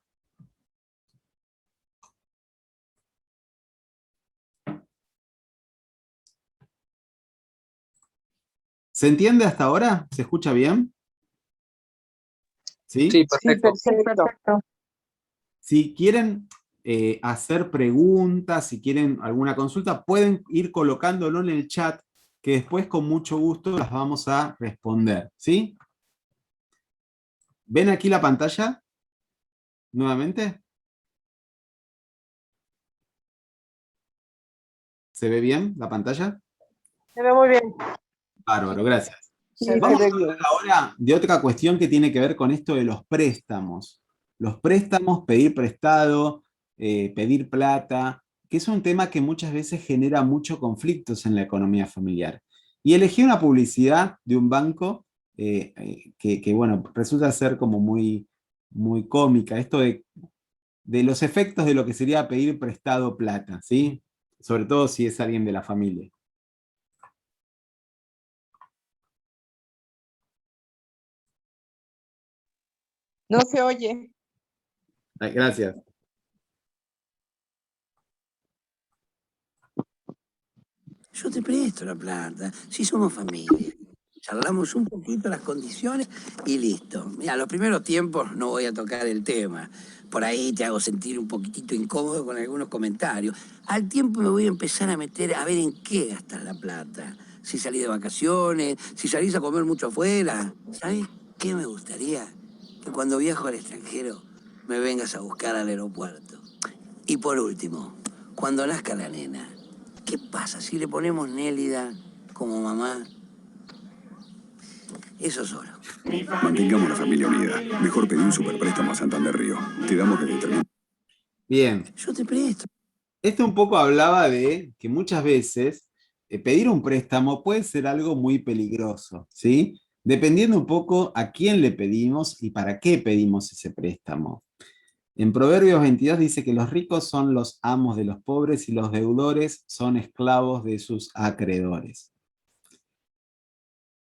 ¿Se entiende hasta ahora? ¿Se escucha bien? ¿Sí? Sí, perfecto. Sí, perfecto. Si quieren hacer preguntas, si quieren alguna consulta, pueden ir colocándolo en el chat, que después con mucho gusto las vamos a responder. ¿Sí? ¿Ven aquí la pantalla? Nuevamente. ¿Se ve bien la pantalla? Se ve muy bien. Bárbaro, gracias. Sí, Vamos se a ve bien. hablar ahora de otra cuestión que tiene que ver con esto de los préstamos. Los préstamos, pedir prestado, pedir plata, que es un tema que muchas veces genera muchos conflictos en la economía familiar. Y elegí una publicidad de un banco bueno, resulta ser como muy, muy cómica, esto de los efectos de lo que sería pedir prestado plata, ¿sí? Sobre todo si es alguien de la familia. No se oye. Gracias. Yo te presto la plata, si somos familia. Charlamos un poquito las condiciones y listo. Mira, los primeros tiempos no voy a tocar el tema. Por ahí te hago sentir un poquitito incómodo con algunos comentarios. Al tiempo me voy a empezar a meter a ver en qué gastas la plata. Si salís de vacaciones, si salís a comer mucho afuera. ¿Sabés qué me gustaría? Que cuando viajo al extranjero me vengas a buscar al aeropuerto. Y por último, cuando nazca la nena, ¿qué pasa si le ponemos Nélida como mamá? Eso solo. Mantengamos la familia unida. Mejor pedir un superpréstamo a Santander Río. Te damos lo que termina. Bien. Yo te presto. Esto un poco hablaba de que muchas veces pedir un préstamo puede ser algo muy peligroso, ¿sí? Dependiendo un poco a quién le pedimos y para qué pedimos ese préstamo. En Proverbios 22 dice que los ricos son los amos de los pobres y los deudores son esclavos de sus acreedores.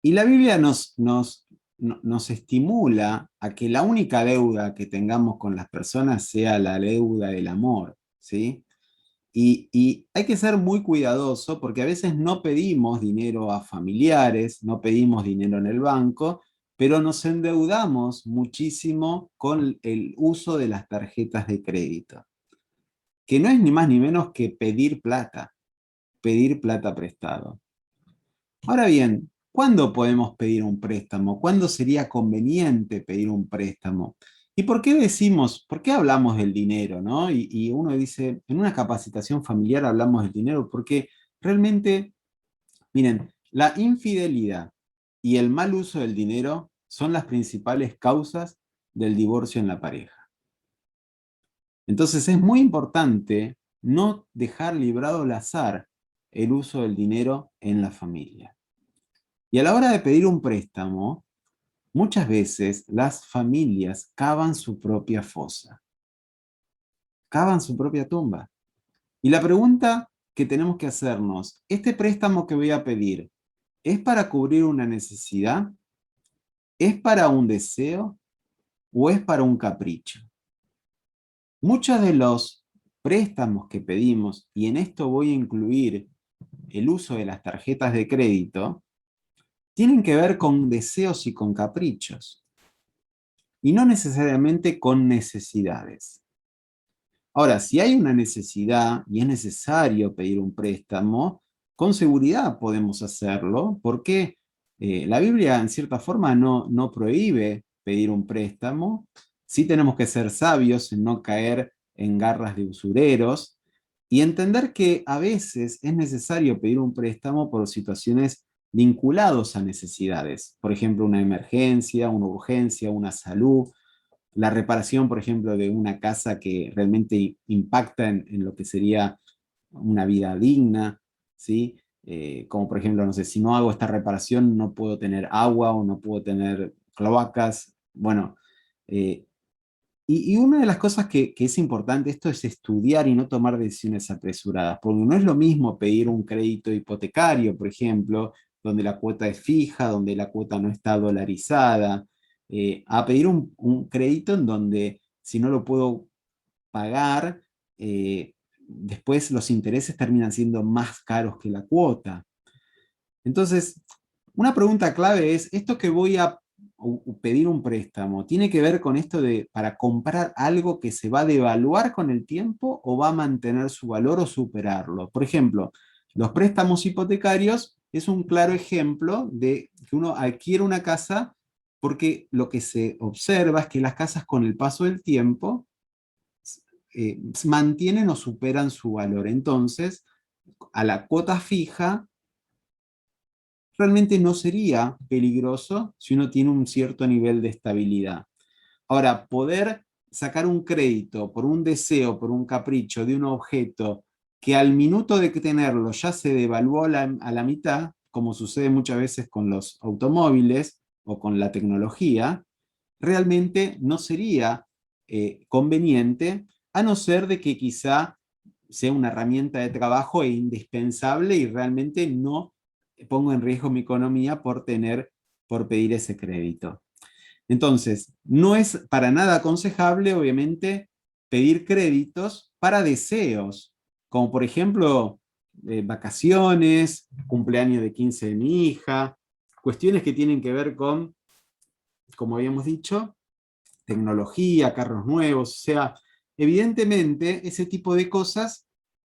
Y la Biblia nos estimula a que la única deuda que tengamos con las personas sea la deuda del amor, ¿sí? Y hay que ser muy cuidadoso porque a veces no pedimos dinero a familiares, no pedimos dinero en el banco, pero nos endeudamos muchísimo con el uso de las tarjetas de crédito, que no es ni más ni menos que pedir plata prestado. Ahora bien, ¿cuándo podemos pedir un préstamo? ¿Cuándo sería conveniente pedir un préstamo? ¿Y por qué decimos, por qué hablamos del dinero, ¿no? Y uno dice, en una capacitación familiar hablamos del dinero, porque realmente, miren, la infidelidad y el mal uso del dinero son las principales causas del divorcio en la pareja. Entonces es muy importante no dejar librado al azar el uso del dinero en la familia. Y a la hora de pedir un préstamo, muchas veces las familias cavan su propia fosa, cavan su propia tumba. Y la pregunta que tenemos que hacernos, ¿este préstamo que voy a pedir es para cubrir una necesidad? ¿Es para un deseo? ¿O es para un capricho? Muchos de los préstamos que pedimos, y en esto voy a incluir el uso de las tarjetas de crédito, tienen que ver con deseos y con caprichos, y no necesariamente con necesidades. Ahora, si hay una necesidad y es necesario pedir un préstamo, con seguridad podemos hacerlo, porque la Biblia en cierta forma no prohíbe pedir un préstamo. Sí tenemos que ser sabios en no caer en garras de usureros y entender que a veces es necesario pedir un préstamo por situaciones vinculadas a necesidades. Por ejemplo, una emergencia, una urgencia, una salud, la reparación, por ejemplo, de una casa que realmente impacta en lo que sería una vida digna, ¿sí? Como por ejemplo, no sé, si no hago esta reparación no puedo tener agua o no puedo tener cloacas. Bueno, y una de las cosas que es importante, esto es estudiar y no tomar decisiones apresuradas, porque no es lo mismo pedir un crédito hipotecario, por ejemplo, donde la cuota es fija, donde la cuota no está dolarizada, a pedir un crédito en donde si no lo puedo pagar, después los intereses terminan siendo más caros que la cuota. Entonces, una pregunta clave es, ¿esto que voy a pedir un préstamo tiene que ver con esto de para comprar algo que se va a devaluar con el tiempo o va a mantener su valor o superarlo? Por ejemplo, los préstamos hipotecarios es un claro ejemplo de que uno adquiere una casa porque lo que se observa es que las casas con el paso del tiempo mantienen o superan su valor. Entonces, a la cuota fija realmente no sería peligroso si uno tiene un cierto nivel de estabilidad. Ahora, poder sacar un crédito por un deseo, por un capricho de un objeto que al minuto de tenerlo ya se devaluó a la mitad, como sucede muchas veces con los automóviles o con la tecnología, realmente no sería conveniente, a no ser de que quizá sea una herramienta de trabajo e indispensable y realmente no pongo en riesgo mi economía por pedir ese crédito. Entonces, no es para nada aconsejable, obviamente, pedir créditos para deseos, como por ejemplo, vacaciones, cumpleaños de 15 de mi hija, cuestiones que tienen que ver con, como habíamos dicho, tecnología, carros nuevos, o sea, evidentemente ese tipo de cosas,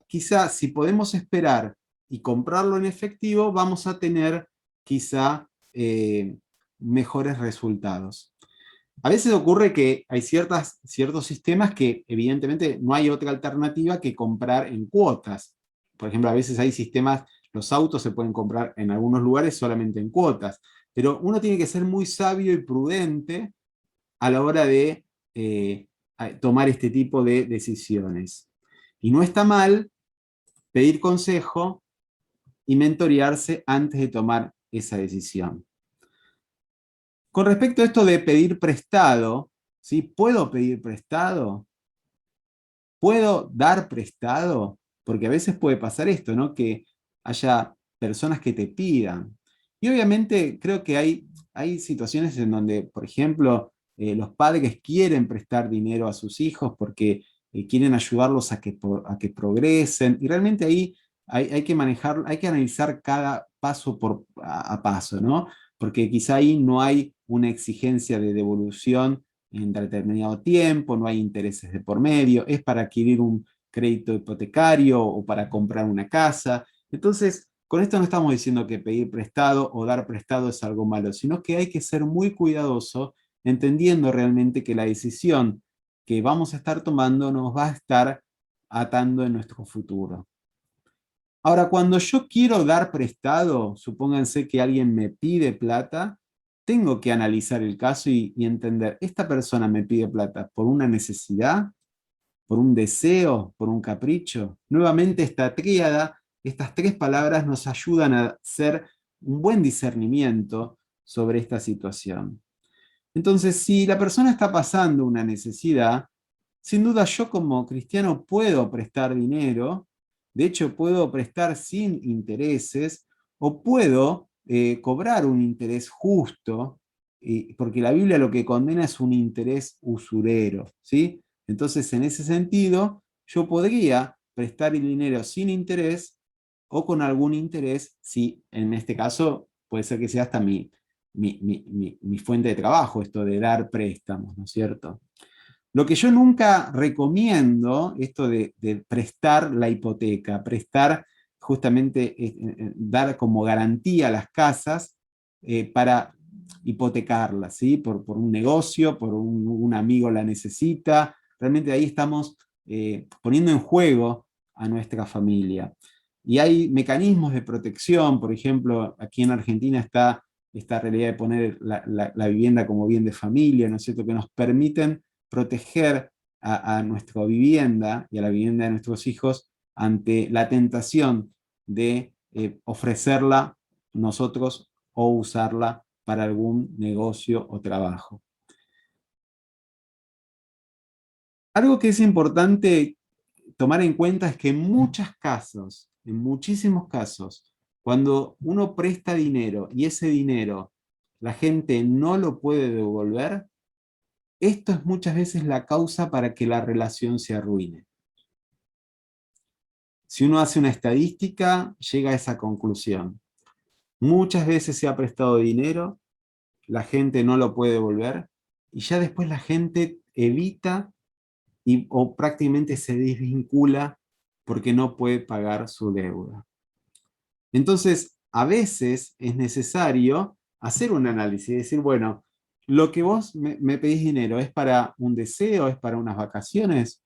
quizá si podemos esperar y comprarlo en efectivo, vamos a tener quizá mejores resultados. A veces ocurre que hay ciertos sistemas que evidentemente no hay otra alternativa que comprar en cuotas. Por ejemplo, a veces hay sistemas, los autos se pueden comprar en algunos lugares solamente en cuotas, pero uno tiene que ser muy sabio y prudente a la hora de tomar este tipo de decisiones. Y no está mal pedir consejo y mentorearse antes de tomar esa decisión. Con respecto a esto de pedir prestado, ¿sí? ¿Puedo pedir prestado? ¿Puedo dar prestado? Porque a veces puede pasar esto, ¿no? Que haya personas que te pidan. Y obviamente creo que hay situaciones en donde, por ejemplo, los padres quieren prestar dinero a sus hijos porque quieren ayudarlos a que progresen, y realmente ahí hay que manejar, hay que analizar cada paso a paso, ¿no? Porque quizá ahí no hay una exigencia de devolución en determinado tiempo, no hay intereses de por medio, es para adquirir un crédito hipotecario o para comprar una casa. Entonces, con esto no estamos diciendo que pedir prestado o dar prestado es algo malo, sino que hay que ser muy cuidadoso, entendiendo realmente que la decisión que vamos a estar tomando nos va a estar atando en nuestro futuro. Ahora, cuando yo quiero dar prestado, supónganse que alguien me pide plata, tengo que analizar el caso y entender, ¿esta persona me pide plata por una necesidad, por un deseo, por un capricho? Nuevamente esta tríada, estas tres palabras nos ayudan a hacer un buen discernimiento sobre esta situación. Entonces, si la persona está pasando una necesidad, sin duda yo como cristiano puedo prestar dinero, de hecho puedo prestar sin intereses, o puedo cobrar un interés justo, porque la Biblia lo que condena es un interés usurero, ¿sí? Entonces, en ese sentido, yo podría prestar el dinero sin interés o con algún interés, si en este caso puede ser que sea hasta mi fuente de trabajo, esto de dar préstamos, ¿no es cierto? Lo que yo nunca recomiendo, esto de prestar la hipoteca, prestar justamente, dar como garantía las casas para hipotecarlas, ¿sí? Por un negocio, por un amigo la necesita. Realmente ahí estamos poniendo en juego a nuestra familia. Y hay mecanismos de protección, por ejemplo, aquí en Argentina está esta realidad de poner la vivienda como bien de familia, ¿no es cierto?, que nos permiten proteger a nuestra vivienda y a la vivienda de nuestros hijos ante la tentación de ofrecerla nosotros o usarla para algún negocio o trabajo. Algo que es importante tomar en cuenta es que en muchos casos, en muchísimos casos, cuando uno presta dinero y ese dinero la gente no lo puede devolver, esto es muchas veces la causa para que la relación se arruine. Si uno hace una estadística, llega a esa conclusión. Muchas veces se ha prestado dinero, la gente no lo puede devolver, y ya después la gente evita o prácticamente se desvincula porque no puede pagar su deuda. Entonces, a veces es necesario hacer un análisis y decir, bueno, lo que vos me pedís dinero, ¿es para un deseo? ¿Es para unas vacaciones?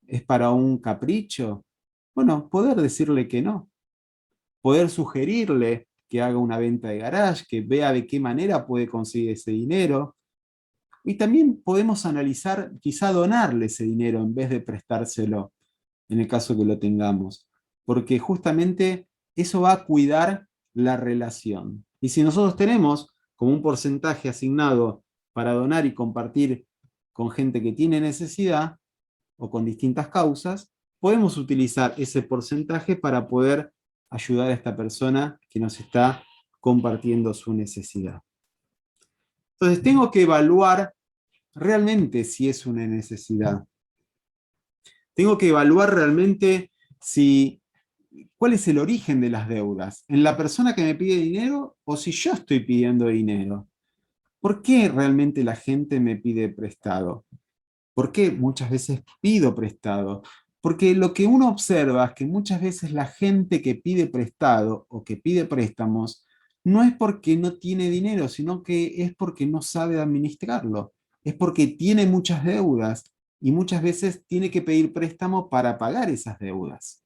¿Es para un capricho? Bueno, poder decirle que no. Poder sugerirle que haga una venta de garage, que vea de qué manera puede conseguir ese dinero. Y también podemos analizar, quizá donarle ese dinero en vez de prestárselo, en el caso que lo tengamos. Porque justamente eso va a cuidar la relación. Y si nosotros tenemos como un porcentaje asignado para donar y compartir con gente que tiene necesidad o con distintas causas, podemos utilizar ese porcentaje para poder ayudar a esta persona que nos está compartiendo su necesidad. Entonces tengo que evaluar realmente si es una necesidad. Tengo que evaluar realmente cuál es el origen de las deudas. ¿En la persona que me pide dinero o si yo estoy pidiendo dinero? ¿Por qué realmente la gente me pide prestado? ¿Por qué muchas veces pido prestado? Porque lo que uno observa es que muchas veces la gente que pide prestado o que pide préstamos no es porque no tiene dinero, sino que es porque no sabe administrarlo. Es porque tiene muchas deudas y muchas veces tiene que pedir préstamo para pagar esas deudas.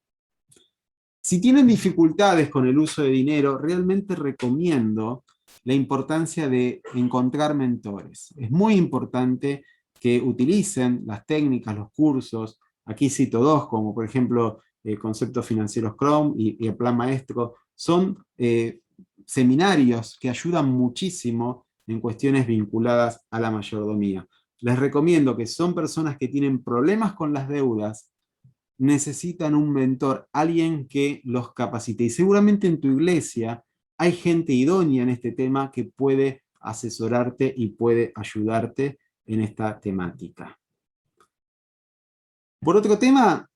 Si tienen dificultades con el uso de dinero, realmente recomiendo la importancia de encontrar mentores. Es muy importante que utilicen las técnicas, los cursos. Aquí cito dos, como por ejemplo Conceptos Financieros Chrome y el Plan Maestro. Son seminarios que ayudan muchísimo en cuestiones vinculadas a la mayordomía. Les recomiendo que son personas que tienen problemas con las deudas, necesitan un mentor, alguien que los capacite. Y seguramente en tu iglesia hay gente idónea en este tema que puede asesorarte y puede ayudarte en esta temática. Por otro tema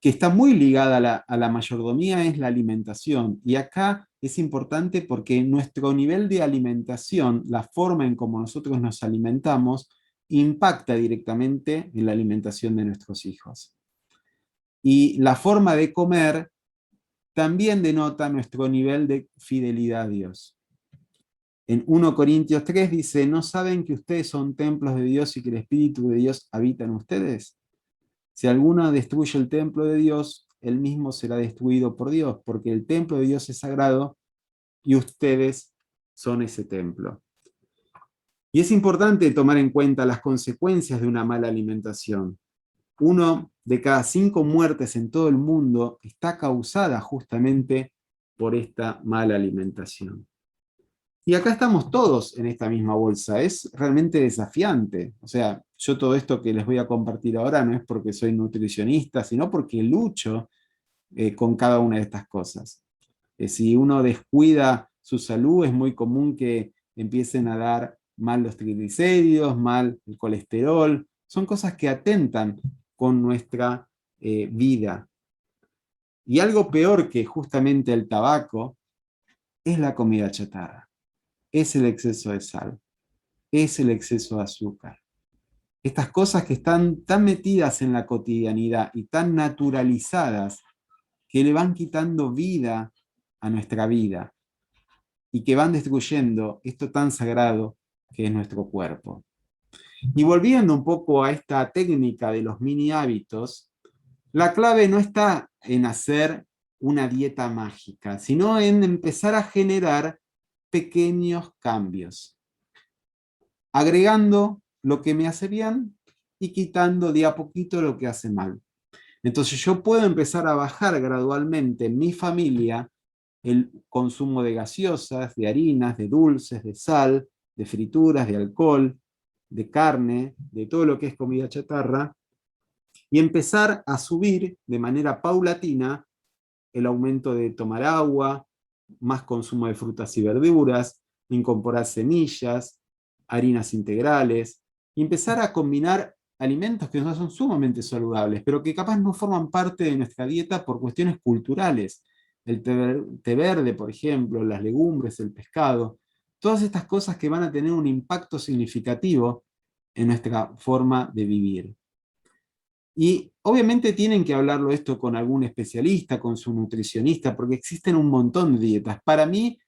que está muy ligada a la mayordomía es la alimentación. Y acá es importante porque nuestro nivel de alimentación, la forma en cómo nosotros nos alimentamos, impacta directamente en la alimentación de nuestros hijos. Y la forma de comer también denota nuestro nivel de fidelidad a Dios. En 1 Corintios 3 dice, ¿no saben que ustedes son templos de Dios y que el Espíritu de Dios habita en ustedes? Si alguno destruye el templo de Dios, él mismo será destruido por Dios, porque el templo de Dios es sagrado y ustedes son ese templo. Y es importante tomar en cuenta las consecuencias de una mala alimentación. 1 de cada 5 muertes en todo el mundo está causada justamente por esta mala alimentación. Y acá estamos todos en esta misma bolsa, es realmente desafiante. O sea, yo todo esto que les voy a compartir ahora no es porque soy nutricionista, sino porque lucho con cada una de estas cosas. Si uno descuida su salud, es muy común que empiecen a dar mal los triglicéridos, mal el colesterol. Son cosas que atentan con nuestra vida. Y algo peor que justamente el tabaco es la comida chatarra. Es el exceso de sal, es el exceso de azúcar. Estas cosas que están tan metidas en la cotidianidad y tan naturalizadas que le van quitando vida a nuestra vida y que van destruyendo esto tan sagrado que es nuestro cuerpo. Y volviendo un poco a esta técnica de los mini hábitos, la clave no está en hacer una dieta mágica, sino en empezar a generar pequeños cambios, agregando lo que me hace bien y quitando de a poquito lo que hace mal. Entonces yo puedo empezar a bajar gradualmente en mi familia el consumo de gaseosas, de harinas, de dulces, de sal, de frituras, de alcohol, de carne, de todo lo que es comida chatarra, y empezar a subir de manera paulatina el aumento de tomar agua, más consumo de frutas y verduras, incorporar semillas, harinas integrales, y empezar a combinar alimentos que no son sumamente saludables, pero que capaz no forman parte de nuestra dieta por cuestiones culturales. El té verde, por ejemplo, las legumbres, el pescado, todas estas cosas que van a tener un impacto significativo en nuestra forma de vivir. Y obviamente tienen que hablarlo esto con algún especialista, con su nutricionista, porque existen un montón de dietas. Para mí,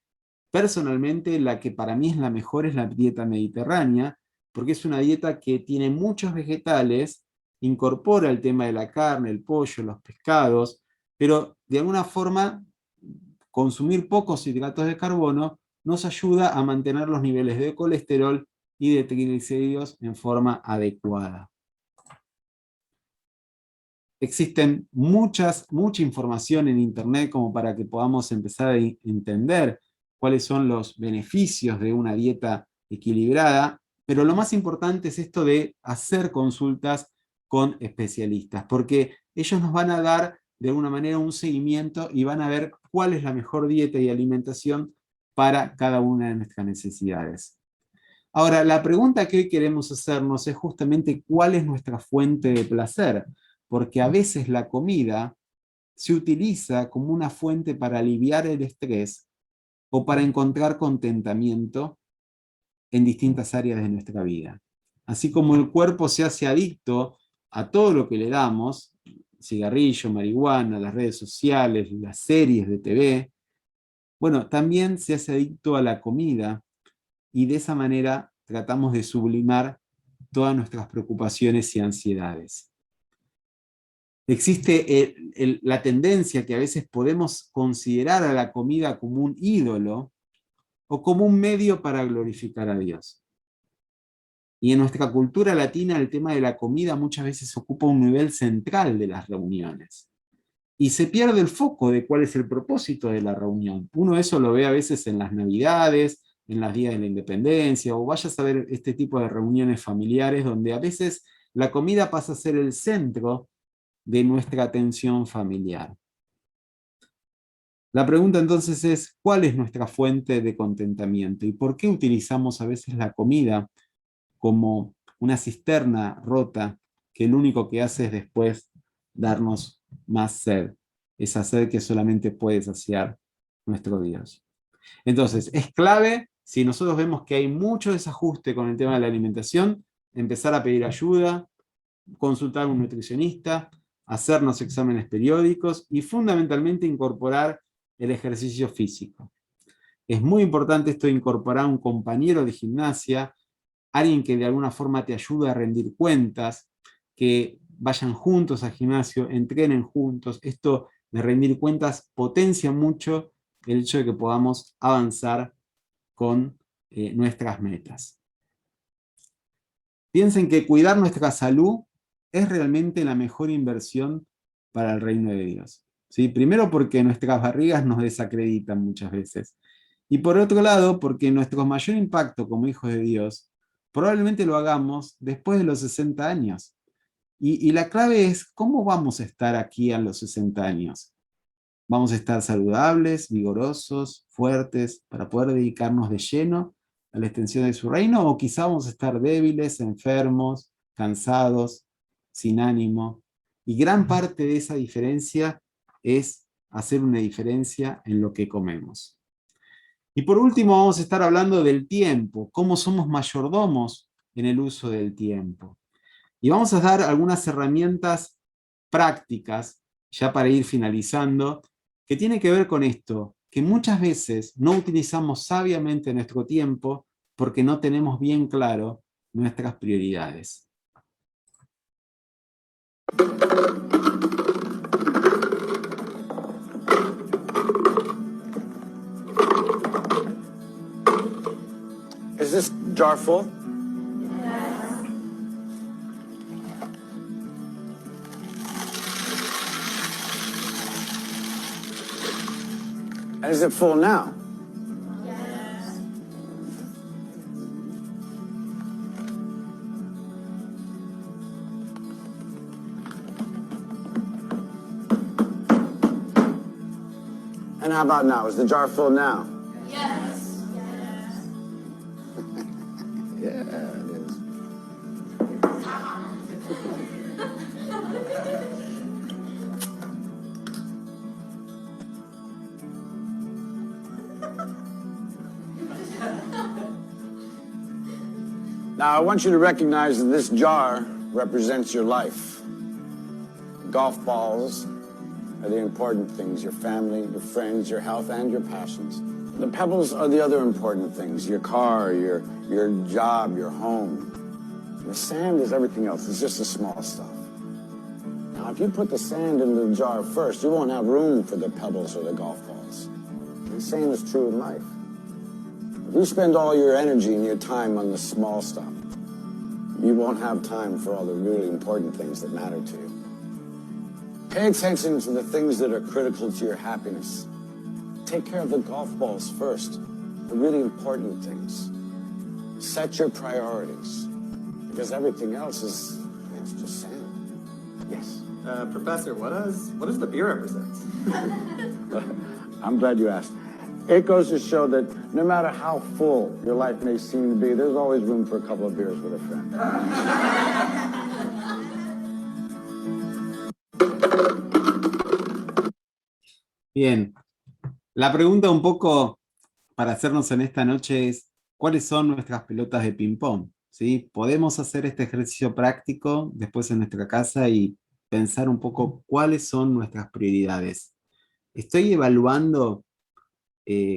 personalmente, la que para mí es la mejor es la dieta mediterránea, porque es una dieta que tiene muchos vegetales, incorpora el tema de la carne, el pollo, los pescados, pero de alguna forma consumir pocos hidratos de carbono nos ayuda a mantener los niveles de colesterol y de triglicéridos en forma adecuada. Existen mucha información en Internet como para que podamos empezar a entender cuáles son los beneficios de una dieta equilibrada, pero lo más importante es esto de hacer consultas con especialistas, porque ellos nos van a dar de alguna manera un seguimiento y van a ver cuál es la mejor dieta y alimentación para cada una de nuestras necesidades. Ahora, la pregunta que hoy queremos hacernos es justamente cuál es nuestra fuente de placer, porque a veces la comida se utiliza como una fuente para aliviar el estrés o para encontrar contentamiento en distintas áreas de nuestra vida. Así como el cuerpo se hace adicto a todo lo que le damos, cigarrillo, marihuana, las redes sociales, las series de TV, bueno, también se hace adicto a la comida y de esa manera tratamos de sublimar todas nuestras preocupaciones y ansiedades. Existe la tendencia que a veces podemos considerar a la comida como un ídolo o como un medio para glorificar a Dios. Y en nuestra cultura latina el tema de la comida muchas veces ocupa un nivel central de las reuniones. Y se pierde el foco de cuál es el propósito de la reunión. Uno eso lo ve a veces en las Navidades, en los días de la Independencia, o vaya a saber este tipo de reuniones familiares donde a veces la comida pasa a ser el centro de nuestra atención familiar. La pregunta entonces es, ¿cuál es nuestra fuente de contentamiento? ¿Y por qué utilizamos a veces la comida como una cisterna rota que lo único que hace es después darnos más sed, esa sed que solamente puede saciar nuestro Dios. Entonces, es clave, si nosotros vemos que hay mucho desajuste con el tema de la alimentación, empezar a pedir ayuda, consultar a un nutricionista, hacernos exámenes periódicos y fundamentalmente incorporar el ejercicio físico. Es muy importante esto de incorporar un compañero de gimnasia, alguien que de alguna forma te ayude a rendir cuentas, que vayan juntos al gimnasio, entrenen juntos. Esto de rendir cuentas potencia mucho el hecho de que podamos avanzar con nuestras metas. Piensen que cuidar nuestra salud es realmente la mejor inversión para el reino de Dios. ¿Sí? Primero porque nuestras barrigas nos desacreditan muchas veces. Y por otro lado, porque nuestro mayor impacto como hijos de Dios probablemente lo hagamos después de los 60 años. Y la clave es, ¿cómo vamos a estar aquí a los 60 años? ¿Vamos a estar saludables, vigorosos, fuertes, para poder dedicarnos de lleno a la extensión de su reino? ¿O quizá vamos a estar débiles, enfermos, cansados, sin ánimo? Y gran parte de esa diferencia es hacer una diferencia en lo que comemos. Y por último vamos a estar hablando del tiempo, cómo somos mayordomos en el uso del tiempo. Y vamos a dar algunas herramientas prácticas, ya para ir finalizando, que tiene que ver con esto, que muchas veces no utilizamos sabiamente nuestro tiempo porque no tenemos bien claro nuestras prioridades. Is this jar full? And is it full now? And how about now? Is the jar full now? Yes. Yeah, it is. Now, I want you to recognize that this jar represents your life. Golf balls are the important things, your family, your friends, your health, and your passions. The pebbles are the other important things, your car, your job, your home. The sand is everything else, it's just the small stuff. Now, if you put the sand in the jar first, you won't have room for the pebbles or the golf balls. The same is true in life. If you spend all your energy and your time on the small stuff, you won't have time for all the really important things that matter to you. Pay attention to the things that are critical to your happiness. Take care of the golf balls first, the really important things. Set your priorities, because everything else is, it's just sand. Yes? Professor, what does the beer represent? I'm glad you asked. It goes to show that no matter how full your life may seem to be, there's always room for a couple of beers with a friend. Bien, la pregunta un poco para hacernos en esta noche es, ¿cuáles son nuestras pelotas de ping-pong? ¿Sí? ¿Podemos hacer este ejercicio práctico después en nuestra casa y pensar un poco cuáles son nuestras prioridades? ¿Estoy evaluando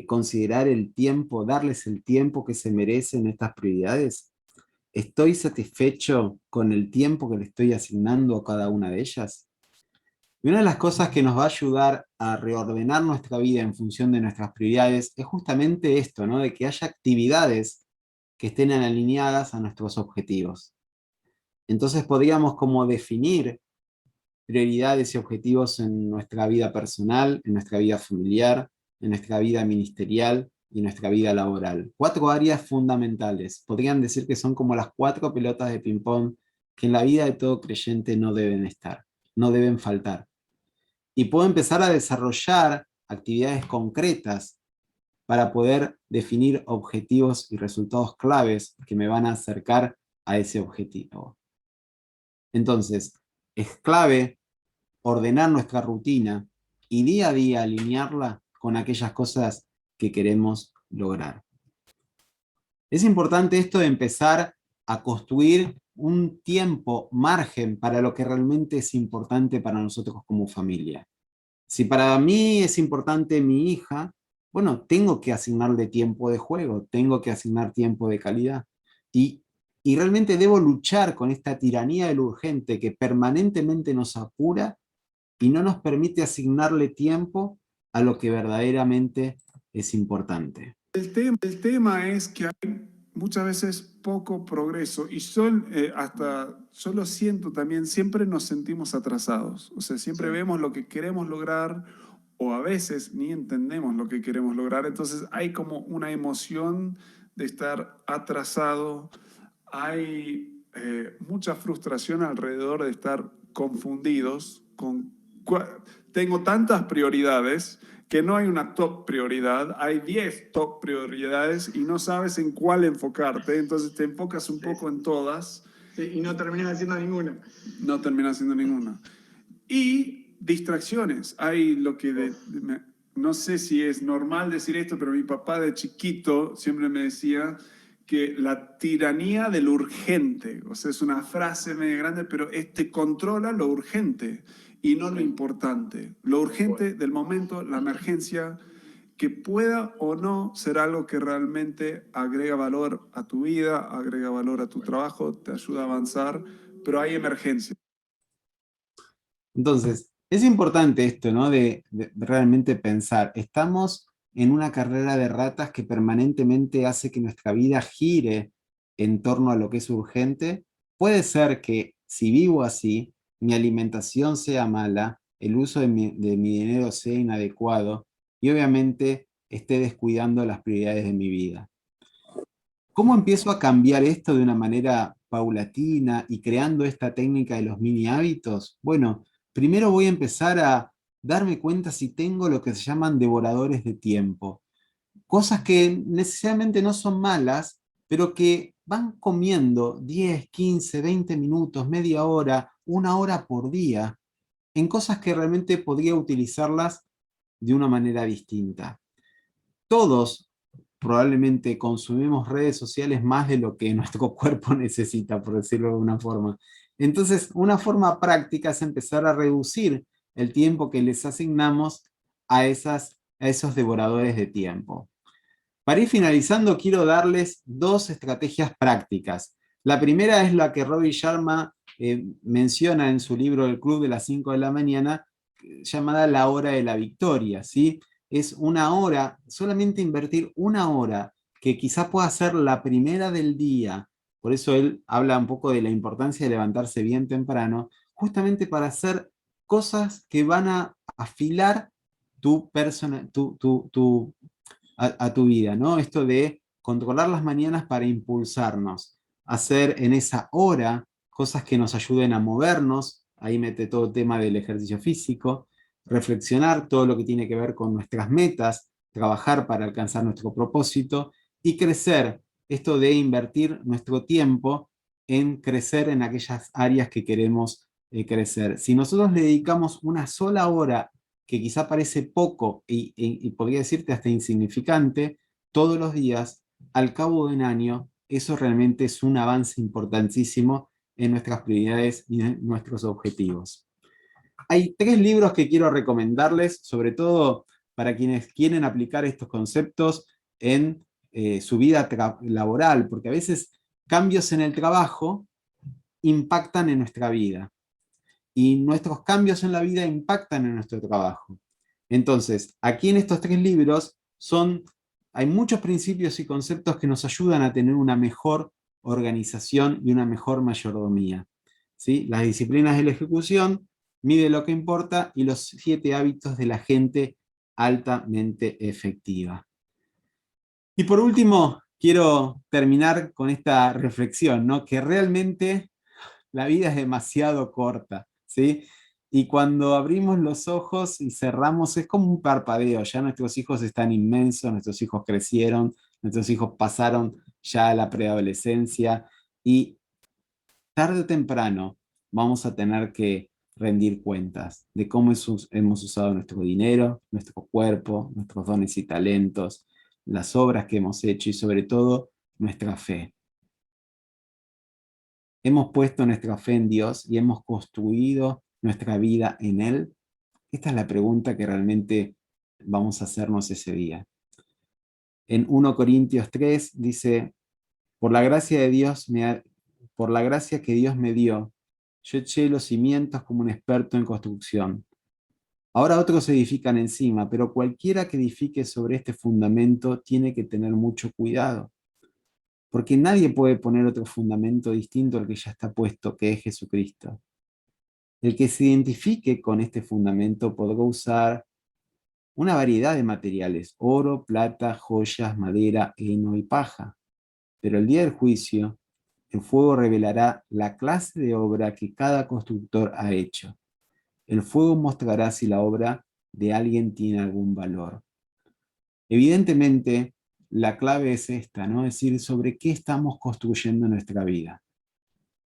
considerar el tiempo, darles el tiempo que se merecen estas prioridades? ¿Estoy satisfecho con el tiempo que le estoy asignando a cada una de ellas? Y una de las cosas que nos va a ayudar a reordenar nuestra vida en función de nuestras prioridades es justamente esto, ¿no? De que haya actividades que estén alineadas a nuestros objetivos. Entonces podríamos como definir prioridades y objetivos en nuestra vida personal, en nuestra vida familiar, en nuestra vida ministerial y en nuestra vida laboral. 4 áreas fundamentales. Podrían decir que son como las 4 pelotas de ping-pong que en la vida de todo creyente no deben estar, no deben faltar. Y puedo empezar a desarrollar actividades concretas para poder definir objetivos y resultados claves que me van a acercar a ese objetivo. Entonces, es clave ordenar nuestra rutina y día a día alinearla con aquellas cosas que queremos lograr. Es importante esto de empezar a construir un tiempo, margen para lo que realmente es importante para nosotros como familia. Si para mí es importante mi hija, bueno, tengo que asignarle tiempo de juego, tengo que asignar tiempo de calidad. Y, y realmente debo luchar con esta tiranía del urgente que permanentemente nos apura y no nos permite asignarle tiempo a lo que verdaderamente es importante. El tema es que hay muchas veces poco progreso y hasta yo lo siento también, siempre nos sentimos atrasados. O sea, siempre vemos lo que queremos lograr o a veces ni entendemos lo que queremos lograr. Entonces hay como una emoción de estar atrasado. Hay mucha frustración alrededor de estar confundidos tengo tantas prioridades que no hay una top prioridad, hay 10 top prioridades y no sabes en cuál enfocarte, entonces te enfocas un poco en todas. Sí, y no terminas haciendo ninguna. No terminas haciendo ninguna. Y distracciones, hay lo que no sé si es normal decir esto, pero mi papá de chiquito siempre me decía que la tiranía del urgente, o sea, es una frase medio grande, pero controla lo urgente y no lo importante. Lo urgente del momento, la emergencia, que pueda o no ser algo que realmente agrega valor a tu vida, agrega valor a tu trabajo, te ayuda a avanzar, pero hay emergencia. Entonces, es importante esto, ¿no? De realmente pensar, estamos en una carrera de ratas que permanentemente hace que nuestra vida gire en torno a lo que es urgente. Puede ser que si vivo así, mi alimentación sea mala, el uso de mi dinero sea inadecuado y obviamente esté descuidando las prioridades de mi vida. ¿Cómo empiezo a cambiar esto de una manera paulatina y creando esta técnica de los mini hábitos? Bueno, primero voy a empezar a darme cuenta si tengo lo que se llaman devoradores de tiempo. Cosas que necesariamente no son malas, pero que van comiendo 10, 15, 20 minutos, media hora, una hora por día, en cosas que realmente podría utilizarlas de una manera distinta. Todos probablemente consumimos redes sociales más de lo que nuestro cuerpo necesita, por decirlo de alguna forma. Entonces, una forma práctica es empezar a reducir el tiempo que les asignamos a esos devoradores de tiempo. Para ir finalizando, quiero darles dos estrategias prácticas. La primera es la que Robin Sharma menciona en su libro El Club de las 5 de la mañana, llamada la hora de la victoria, ¿sí? Es una hora, solamente invertir una hora, que quizá pueda ser la primera del día. Por eso él habla un poco de la importancia de levantarse bien temprano, justamente para hacer cosas que van a afilar a tu vida, ¿no? Esto de controlar las mañanas para impulsarnos, hacer en esa hora cosas que nos ayuden a movernos, ahí mete todo el tema del ejercicio físico, reflexionar todo lo que tiene que ver con nuestras metas, trabajar para alcanzar nuestro propósito y crecer, esto de invertir nuestro tiempo en crecer en aquellas áreas que queremos crecer. Si nosotros le dedicamos una sola hora que quizá parece poco y podría decirte hasta insignificante, todos los días, al cabo de un año, eso realmente es un avance importantísimo en nuestras prioridades y en nuestros objetivos. Hay 3 libros que quiero recomendarles, sobre todo para quienes quieren aplicar estos conceptos en su vida laboral, porque a veces cambios en el trabajo impactan en nuestra vida y nuestros cambios en la vida impactan en nuestro trabajo. Entonces, aquí en estos 3 libros hay muchos principios y conceptos que nos ayudan a tener una mejor organización y una mejor mayordomía. ¿Sí? Las disciplinas de la ejecución, Mide lo que importa y los 7 hábitos de la gente altamente efectiva. Y por último, quiero terminar con esta reflexión, ¿no? Que realmente la vida es demasiado corta, ¿sí? Y cuando abrimos los ojos y cerramos, es como un parpadeo, ya nuestros hijos están inmensos, nuestros hijos crecieron, nuestros hijos pasaron ya a la preadolescencia, y tarde o temprano vamos a tener que rendir cuentas de cómo hemos usado nuestro dinero, nuestro cuerpo, nuestros dones y talentos, las obras que hemos hecho y sobre todo nuestra fe. ¿Hemos puesto nuestra fe en Dios y hemos construido nuestra vida en Él? Esta es la pregunta que realmente vamos a hacernos ese día. En 1 Corintios 3 dice, por la gracia que Dios me dio, yo eché los cimientos como un experto en construcción. Ahora otros edifican encima, pero cualquiera que edifique sobre este fundamento tiene que tener mucho cuidado, porque nadie puede poner otro fundamento distinto al que ya está puesto, que es Jesucristo. El que se identifique con este fundamento podrá usar una variedad de materiales, oro, plata, joyas, madera, heno y paja. Pero el día del juicio, el fuego revelará la clase de obra que cada constructor ha hecho. El fuego mostrará si la obra de alguien tiene algún valor. Evidentemente, la clave es esta, ¿no? Es decir, sobre qué estamos construyendo nuestra vida.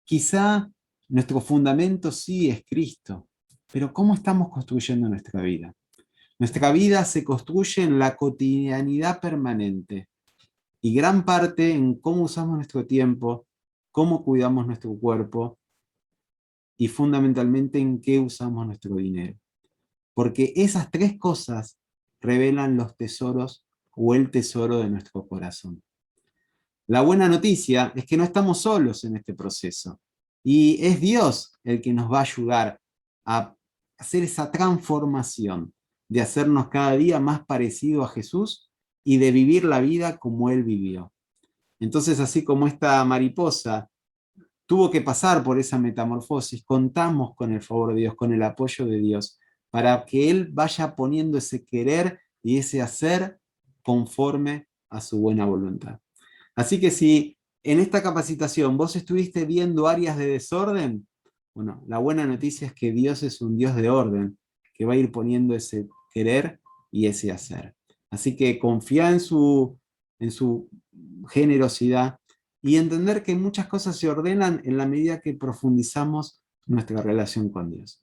Quizá nuestro fundamento sí es Cristo, pero ¿cómo estamos construyendo nuestra vida? Nuestra vida se construye en la cotidianidad permanente y gran parte en cómo usamos nuestro tiempo, cómo cuidamos nuestro cuerpo y fundamentalmente en qué usamos nuestro dinero. Porque esas tres cosas revelan los tesoros o el tesoro de nuestro corazón. La buena noticia es que no estamos solos en este proceso y es Dios el que nos va a ayudar a hacer esa transformación de hacernos cada día más parecido a Jesús y de vivir la vida como Él vivió. Entonces, así como esta mariposa tuvo que pasar por esa metamorfosis, contamos con el favor de Dios, con el apoyo de Dios, para que Él vaya poniendo ese querer y ese hacer conforme a su buena voluntad. Así que si en esta capacitación vos estuviste viendo áreas de desorden, bueno, la buena noticia es que Dios es un Dios de orden, que va a ir poniendo ese querer y ese hacer. Así que confía en su generosidad y entender que muchas cosas se ordenan en la medida que profundizamos nuestra relación con Dios.